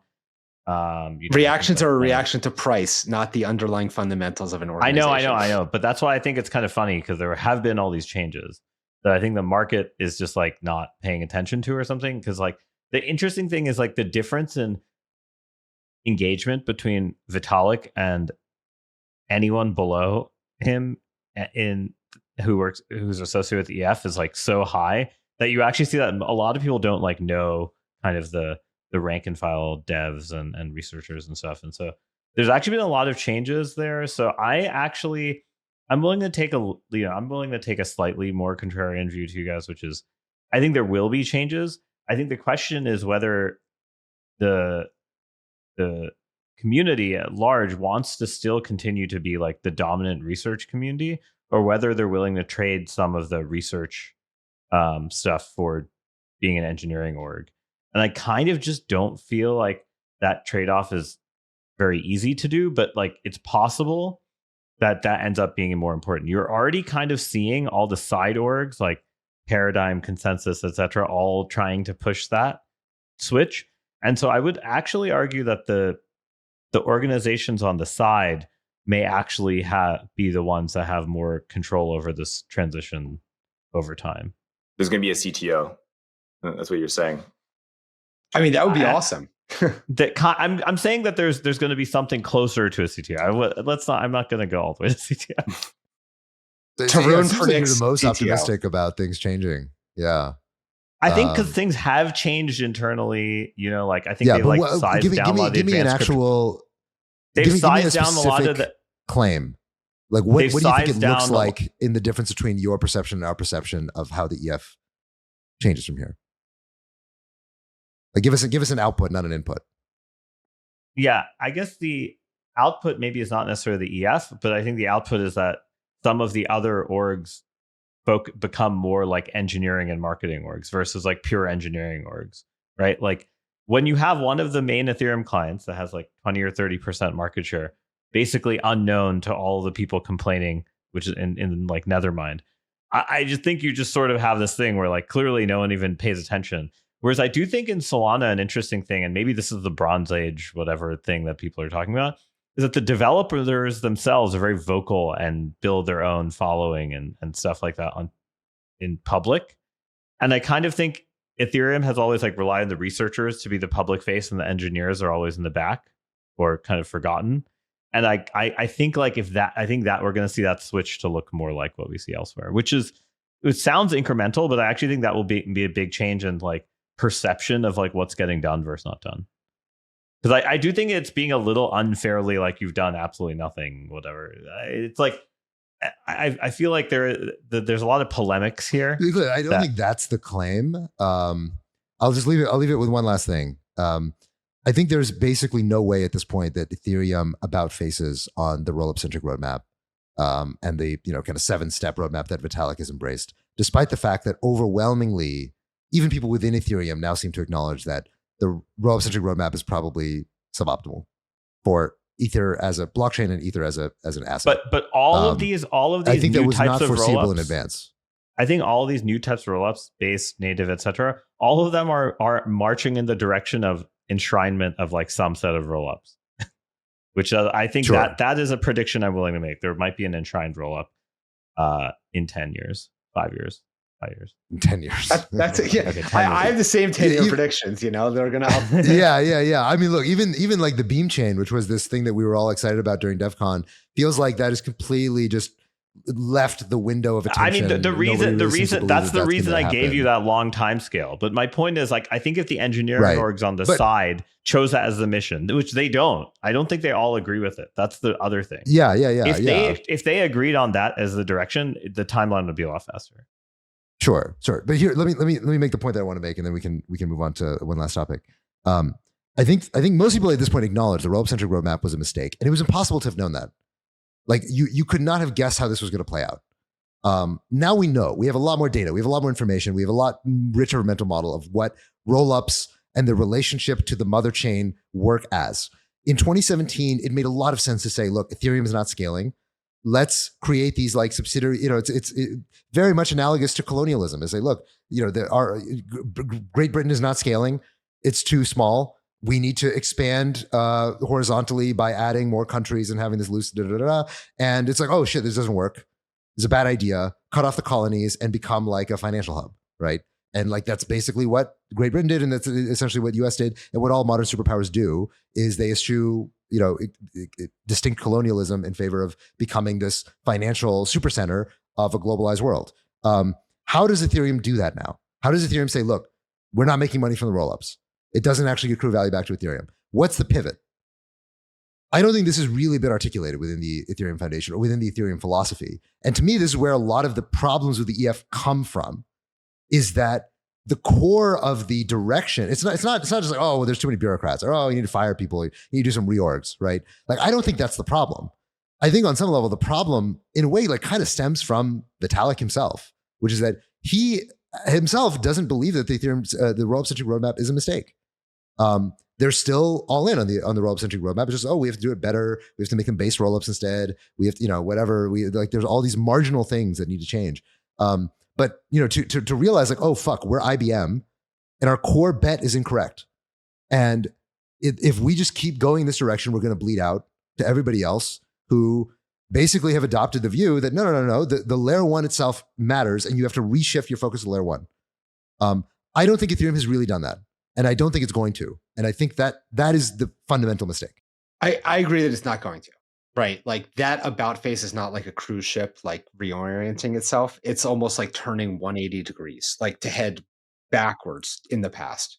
Reactions are a reaction to price, not the underlying fundamentals of an organization. I know. But that's why I think it's kind of funny, because there have been all these changes that I think the market is just like not paying attention to or something. Because like the interesting thing is like the difference in engagement between Vitalik and anyone below him who's associated with EF is like so high that you actually see that a lot of people don't like know kind of the rank and file devs and researchers and stuff. And so there's actually been a lot of changes there. So I'm willing to take a slightly more contrarian view to you guys, which is I think there will be changes. I think the question is whether the community at large wants to still continue to be like the dominant research community, or whether they're willing to trade some of the research stuff for being an engineering org. And I kind of just don't feel like that trade-off is very easy to do, but like it's possible that ends up being more important. You're already kind of seeing all the side orgs like Paradigm, Consensus, etc., all trying to push that switch. And so I would actually argue that the organizations on the side may actually be the ones that have more control over this transition over time. There's going to be a CTO. That's what you're saying. I mean, that would be awesome. I'm saying that there's going to be something closer to a CTO. I'm not going to go all the way to CTO. Tarun predicts you're the most CTO. Optimistic about things changing. Yeah. I think because things have changed internally, like I think they like sized down a lot of the advanced crypto. They've sized down a lot of the claim. Like what do you think it looks like in the difference between your perception and our perception of how the EF changes from here? Like give us an output, not an input. Yeah, I guess the output maybe is not necessarily the EF, but I think the output is that some of the other orgs become more like engineering and marketing orgs versus like pure engineering orgs, right? Like when you have one of the main Ethereum clients that has like 20 or 30% market share, basically unknown to all the people complaining, which is in like Nethermind, I just think you just sort of have this thing where like clearly no one even pays attention. Whereas I do think in Solana, an interesting thing, and maybe this is the Bronze Age, whatever thing that people are talking about, is that the developers themselves are very vocal and build their own following and stuff like that in public. And I kind of think Ethereum has always like relied on the researchers to be the public face, and the engineers are always in the back or kind of forgotten. And I think like I think that we're going to see that switch to look more like what we see elsewhere, it sounds incremental, but I actually think that will be a big change in like perception of like what's getting done versus not done. Because I do think it's being a little unfairly like you've done absolutely nothing, whatever. It's like I feel like there's a lot of polemics here. I don't think that's the claim. I'll leave it with one last thing. I think there's basically no way at this point that Ethereum about faces on the Rollup centric roadmap and the kind of 7-step roadmap that Vitalik has embraced, despite the fact that overwhelmingly even people within Ethereum now seem to acknowledge that the Rollup centric roadmap is probably suboptimal for Ether as a blockchain and Ether as an asset. But all of these I think new that was types not of foreseeable rollups, in advance. I think all of these new types of rollups, base, native, etc., all of them are marching in the direction of enshrinement of like some set of rollups. Which I think that is a prediction I'm willing to make. There might be an enshrined rollup in 10 years, 5 years. 5 years. 10 years. That's it. Yeah. Okay, I have the same 10-year predictions, they're going to. Yeah. I mean, look, even like the Beam chain, which was this thing that we were all excited about during DEF CON, feels like that is completely just left the window of attention. I mean, the reason I gave you that long time scale. But my point is like, I think if the engineering orgs on the side chose that as the mission, which they don't, I don't think they all agree with it. That's the other thing. Yeah. If they agreed on that as the direction, the timeline would be a lot faster. Sure. But here, let me make the point that I want to make, and then we can move on to one last topic. I think most people at this point acknowledge the Rollup centric roadmap was a mistake, and it was impossible to have known that. Like you could not have guessed how this was going to play out. Now we know. We have a lot more data. We have a lot more information. We have a lot richer mental model of what rollups and the relationship to the mother chain work as. In 2017, it made a lot of sense to say, look, Ethereum is not scaling. Let's create these like subsidiary, it's very much analogous to colonialism. They say, look, Great Britain is not scaling. It's too small. We need to expand horizontally by adding more countries and having this loose, and it's like, oh shit, this doesn't work. It's a bad idea. Cut off the colonies and become like a financial hub, right? And like that's basically what Great Britain did, and that's essentially what US did, and what all modern superpowers do is they eschew, distinct colonialism in favor of becoming this financial supercenter of a globalized world. How does Ethereum do that now? How does Ethereum say, look, we're not making money from the rollups? It doesn't actually accrue value back to Ethereum. What's the pivot? I don't think this has really been articulated within the Ethereum Foundation or within the Ethereum philosophy. And to me, this is where a lot of the problems with the EF come from, is that the core of the direction, it's not just like, oh, well, there's too many bureaucrats, or oh, you need to fire people, you need to do some reorgs, right? Like, I don't think that's the problem. I think on some level, the problem in a way like kind of stems from Vitalik himself, which is that he himself doesn't believe that the Ethereum, the rollup-centric roadmap is a mistake. They're still all in on the rollup-centric roadmap. It's just, oh, we have to do it better. We have to make them base rollups instead. We have to, whatever. There's all these marginal things that need to change. But to realize like, oh fuck, we're IBM, and our core bet is incorrect. And if we just keep going in this direction, we're going to bleed out to everybody else who basically have adopted the view that no, the layer one itself matters, and you have to reshift your focus to layer one. I don't think Ethereum has really done that, and I don't think it's going to. And I think that is the fundamental mistake. I agree that it's not going to. Right. Like that about face is not like a cruise ship, like reorienting itself. It's almost like turning 180 degrees, like to head backwards in the past.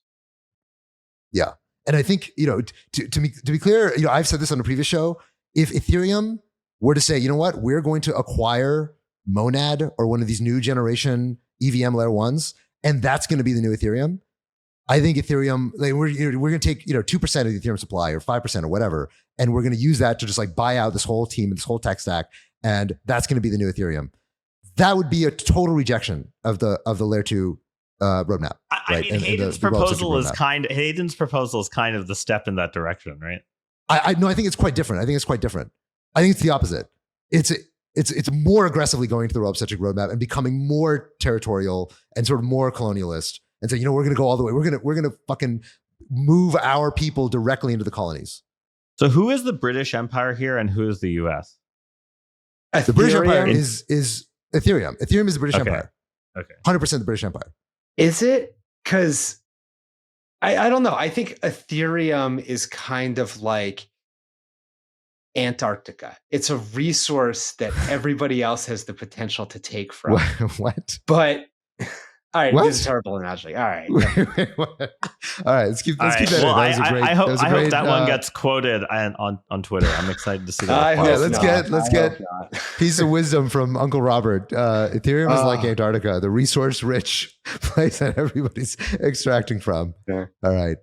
Yeah. And I think, to be clear, I've said this on a previous show. If Ethereum were to say, you know what, we're going to acquire Monad or one of these new generation EVM layer ones, and that's going to be the new Ethereum, I think Ethereum, like we're going to take 2% of the Ethereum supply or 5% or whatever, and we're going to use that to just like buy out this whole team and this whole tech stack, and that's going to be the new Ethereum. That would be a total rejection of the layer 2 roadmap. I mean, Hayden's proposal is kind of the step in that direction, right? I think it's quite different. I think it's the opposite. It's more aggressively going to the rollup-centric roadmap and becoming more territorial and sort of more colonialist. And say, we're going to go all the way. We're going to fucking move our people directly into the colonies. So who is the British Empire here, and who is the US? The British Empire is Ethereum. Ethereum is the British Empire. Okay. 100% the British Empire. Is it? Because I don't know. I think Ethereum is kind of like Antarctica. It's a resource that everybody else has the potential to take from. What? But all right, what? This is a terrible analogy. All right. All right, let's keep that in. Well, that was a great, I hope that one gets quoted on Twitter. I'm excited to see that. Let's get piece of wisdom from Uncle Robert. Ethereum is like Antarctica, the resource-rich place that everybody's extracting from. Yeah. All right.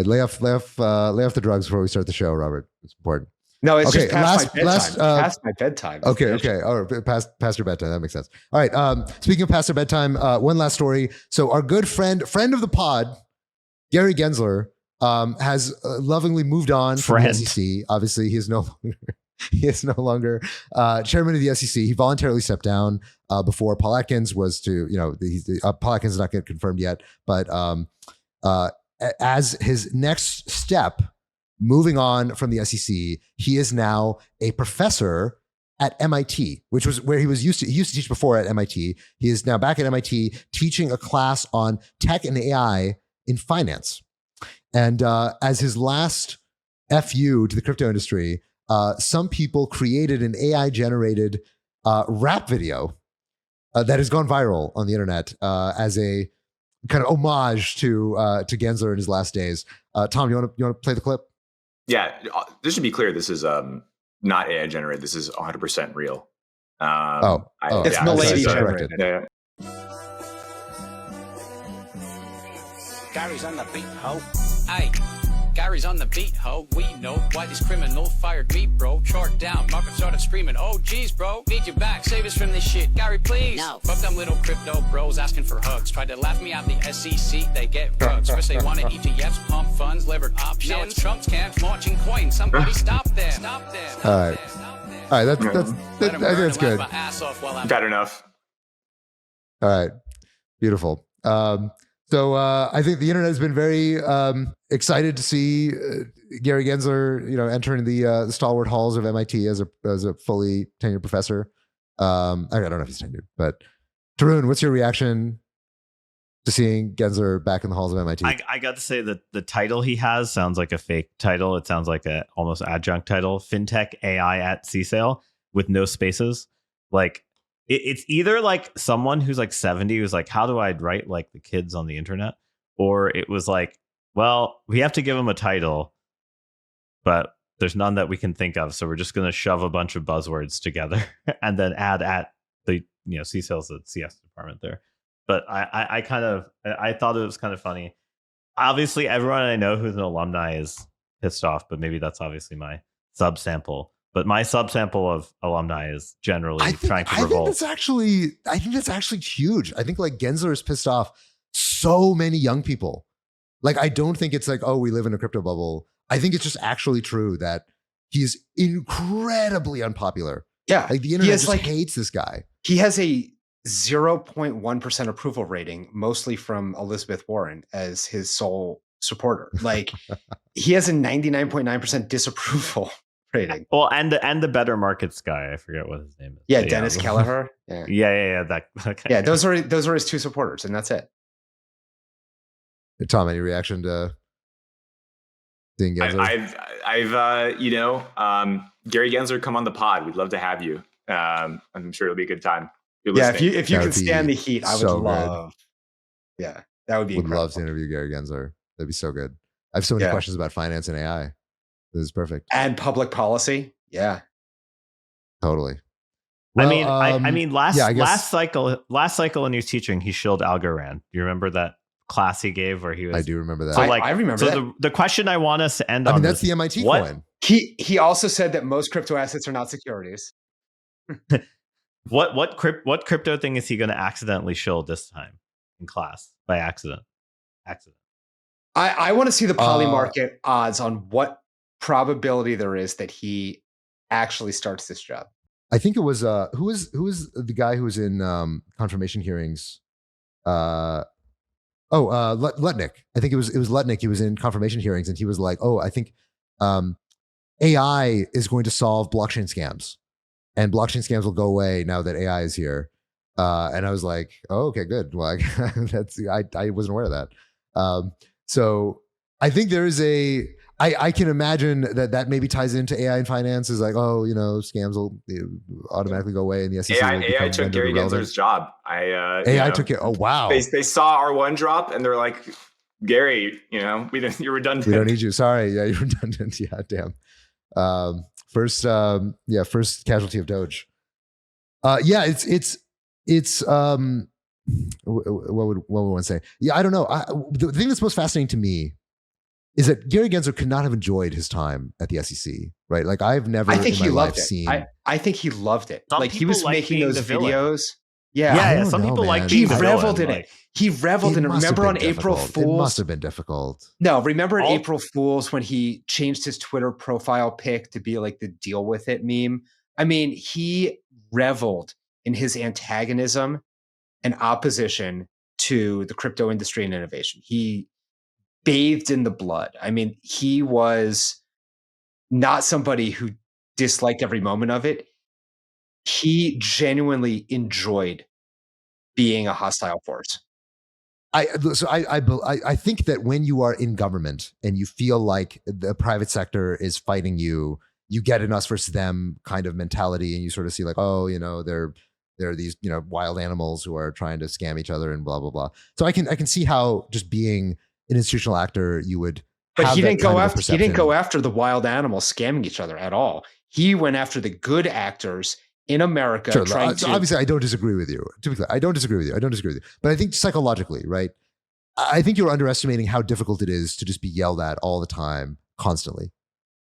Lay off the drugs before we start the show, Robert. It's important. No, it's just past my bedtime. Okay. All right, past your bedtime. That makes sense. All right. Speaking of past your bedtime, one last story. So our good friend of the pod, Gary Gensler, has lovingly moved on from the SEC. Obviously, he is no longer chairman of the SEC. He voluntarily stepped down before Paul Atkins was to, Paul Atkins is not getting confirmed yet, but as his next step, moving on from the SEC, he is now a professor at MIT, which was where he used to teach before at MIT. He is now back at MIT teaching a class on tech and AI in finance. And as his last FU to the crypto industry, some people created an AI-generated rap video that has gone viral on the internet as a kind of homage to Gensler in his last days. Tom, you want to play the clip? Yeah, this should be clear. This is not AI generated. This is 100% real. It's Milady generated. Yeah. Gary's on the beat, ho. Hey, Gary's on the beat, ho. We know why these criminals fired me, bro. Short down, market started screaming, oh geez, bro. Need you back, save us from this shit. Gary, please. No. Fuck them little crypto bros asking for hugs. Tried to laugh me out the SEC, they get rugs. First they wanted ETFs, pump funds, levered options. Now it's Trump's camps launching coins. Somebody stop them. Stop them. All right. All right, I think that's good. Bad enough. All right, beautiful. So I think the internet has been very excited to see Gary Gensler, entering the stalwart halls of MIT as a fully tenured professor. I don't know if he's tenured, but Tarun, what's your reaction to seeing Gensler back in the halls of MIT? I got to say that the title he has sounds like a fake title. It sounds like a almost adjunct title: FinTech AI at CSAIL with no spaces. Like it's either like someone who's like 70 who's like, how do I write like the kids on the internet? Or it was like, well, we have to give them a title, but there's none that we can think of. So we're just going to shove a bunch of buzzwords together and then add at the, CSAIL's the CS department there. But I thought it was kind of funny. Obviously, everyone I know who's an alumni is pissed off, but maybe that's obviously my subsample. But my subsample of alumni is generally trying to revolt. I think that's actually huge. I think like Gensler is pissed off so many young people. Like, I don't think it's like, oh, we live in a crypto bubble. I think it's just actually true that he's incredibly unpopular. Yeah. Like the internet just hates this guy. He has a 0.1% approval rating, mostly from Elizabeth Warren as his sole supporter. Like he has a 99.9% disapproval rating. Well, and the Better Markets guy, I forget what his name is. Yeah, Dennis Kelleher. Yeah. Yeah. Yeah, those are his two supporters, and that's it. Tom, any reaction to seeing Gensler? Gary Gensler, come on the pod. We'd love to have you. I'm sure it'll be a good time. Yeah, if you can stand the heat, I would love. Good. Yeah, that would be. Would love to interview Gary Gensler. That'd be so good. I have so many questions about finance and AI. This is perfect. And public policy. Yeah, totally. Well, I mean, last cycle when he was teaching, he shilled Algorand. Do you remember that class he gave where he was? I do remember that. So I remember. So the question I want us to end on. That's the MIT coin. He also said that most crypto assets are not securities. What crypto thing is he going to accidentally shill this time in class by accident? I want to see the Polymarket odds on what probability there is that he actually starts this job. I think it was who was the guy who was in confirmation hearings? Lutnick. I think it was Lutnick. He was in confirmation hearings and he was like, "Oh, I think AI is going to solve blockchain scams, and blockchain scams will go away now that AI is here." And I was like, "Oh, okay, good." Well, I wasn't aware of that. So I think there is I can imagine that maybe ties into AI and finance. Is like, oh, scams will automatically go away in the SEC. AI took Gary Gensler's job. AI took it. Oh, wow. They saw R1 drop and they're like, Gary, you're redundant. We don't need you. Sorry. Yeah, you're redundant. Yeah, damn. First casualty of Doge. It's what would one say? Yeah, I don't know. The thing that's most fascinating to me is that Gary Gensler could not have enjoyed his time at the SEC, right? Like I've never. I think he loved it. I think he loved it. Some like he was making those videos. Yeah. Some people like being the villain. He reveled in it. He reveled in it. Remember on April Fools? It must have been difficult. No, remember on April Fools when he changed his Twitter profile pic to be like the deal with it meme? I mean, he reveled in his antagonism and opposition to the crypto industry and innovation. He bathed in the blood. I mean, he was not somebody who disliked every moment of it. He genuinely enjoyed being a hostile force. I think that when you are in government and you feel like the private sector is fighting you, you get an us versus them kind of mentality, and you sort of see like, oh, they're these wild animals who are trying to scam each other and blah blah blah. So I can see how just being an institutional actor, you would. But he didn't go after the wild animals scamming each other at all. He went after the good actors in America. Sure, obviously, I don't disagree with you. To be clear, I don't disagree with you. But I think psychologically, right? I think you're underestimating how difficult it is to just be yelled at all the time, constantly.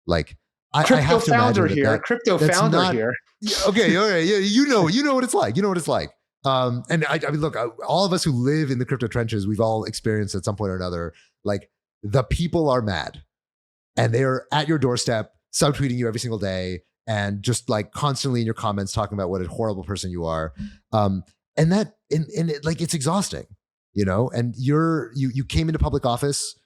Like, I have to imagine Crypto founder here. Okay, all right, yeah, you know what it's like. You know what it's like. And I mean, look, all of us who live in the crypto trenches, we've all experienced at some point or another, like the people are mad and they're at your doorstep, subtweeting you every single day and just like constantly in your comments talking about what a horrible person you are. And it's exhausting, you know, and you came into public office,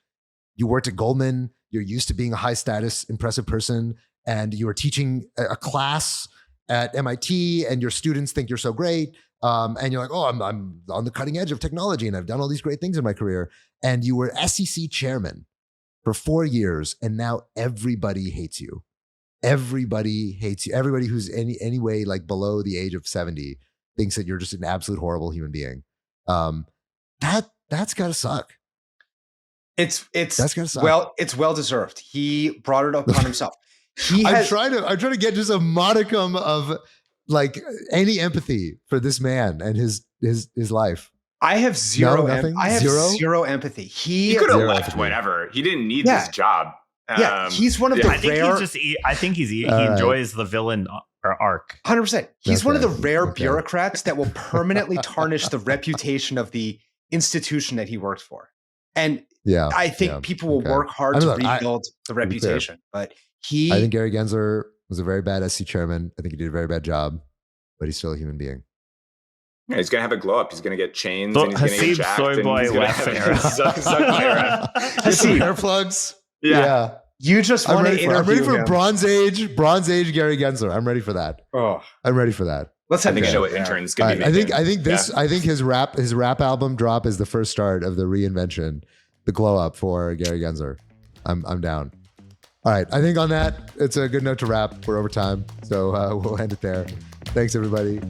you worked at Goldman, you're used to being a high status, impressive person, and you are teaching a class at MIT and your students think you're so great. And you're like, oh, I'm on the cutting edge of technology and I've done all these great things in my career. And you were SEC chairman for 4 years and now everybody hates you. Everybody hates you. Everybody who's any way like below the age of 70 thinks that you're just an absolute horrible human being. That's gotta suck. That's gotta suck. Well, it's well deserved. He brought it up on himself. I'm trying to get just a modicum of like any empathy for this man and his life. I have zero. I have zero empathy. He could have left whenever. He didn't need this job. He's one of the rare. I think he enjoys the villain arc. 100%. He's one of the rare bureaucrats that will permanently tarnish the reputation of the institution that he worked for. And I think people will work hard to rebuild the reputation. But I think Gary Gensler was a very bad SC chairman. I think he did a very bad job, but he's still a human being. Yeah, he's gonna have a glow up. He's gonna get chains. And he's gonna get jacked. Soy boy Haseeb hair plugs. Yeah. You just want to interview I'm ready for him. Bronze Age Gary Gensler. I'm ready for that. Oh, I'm ready for that. Let's have the show with interns. Could be I think his rap album drop is the first start of the reinvention, the glow up for Gary Gensler. I'm down. All right, I think on that, it's a good note to wrap. We're over time, so we'll end it there. Thanks, everybody.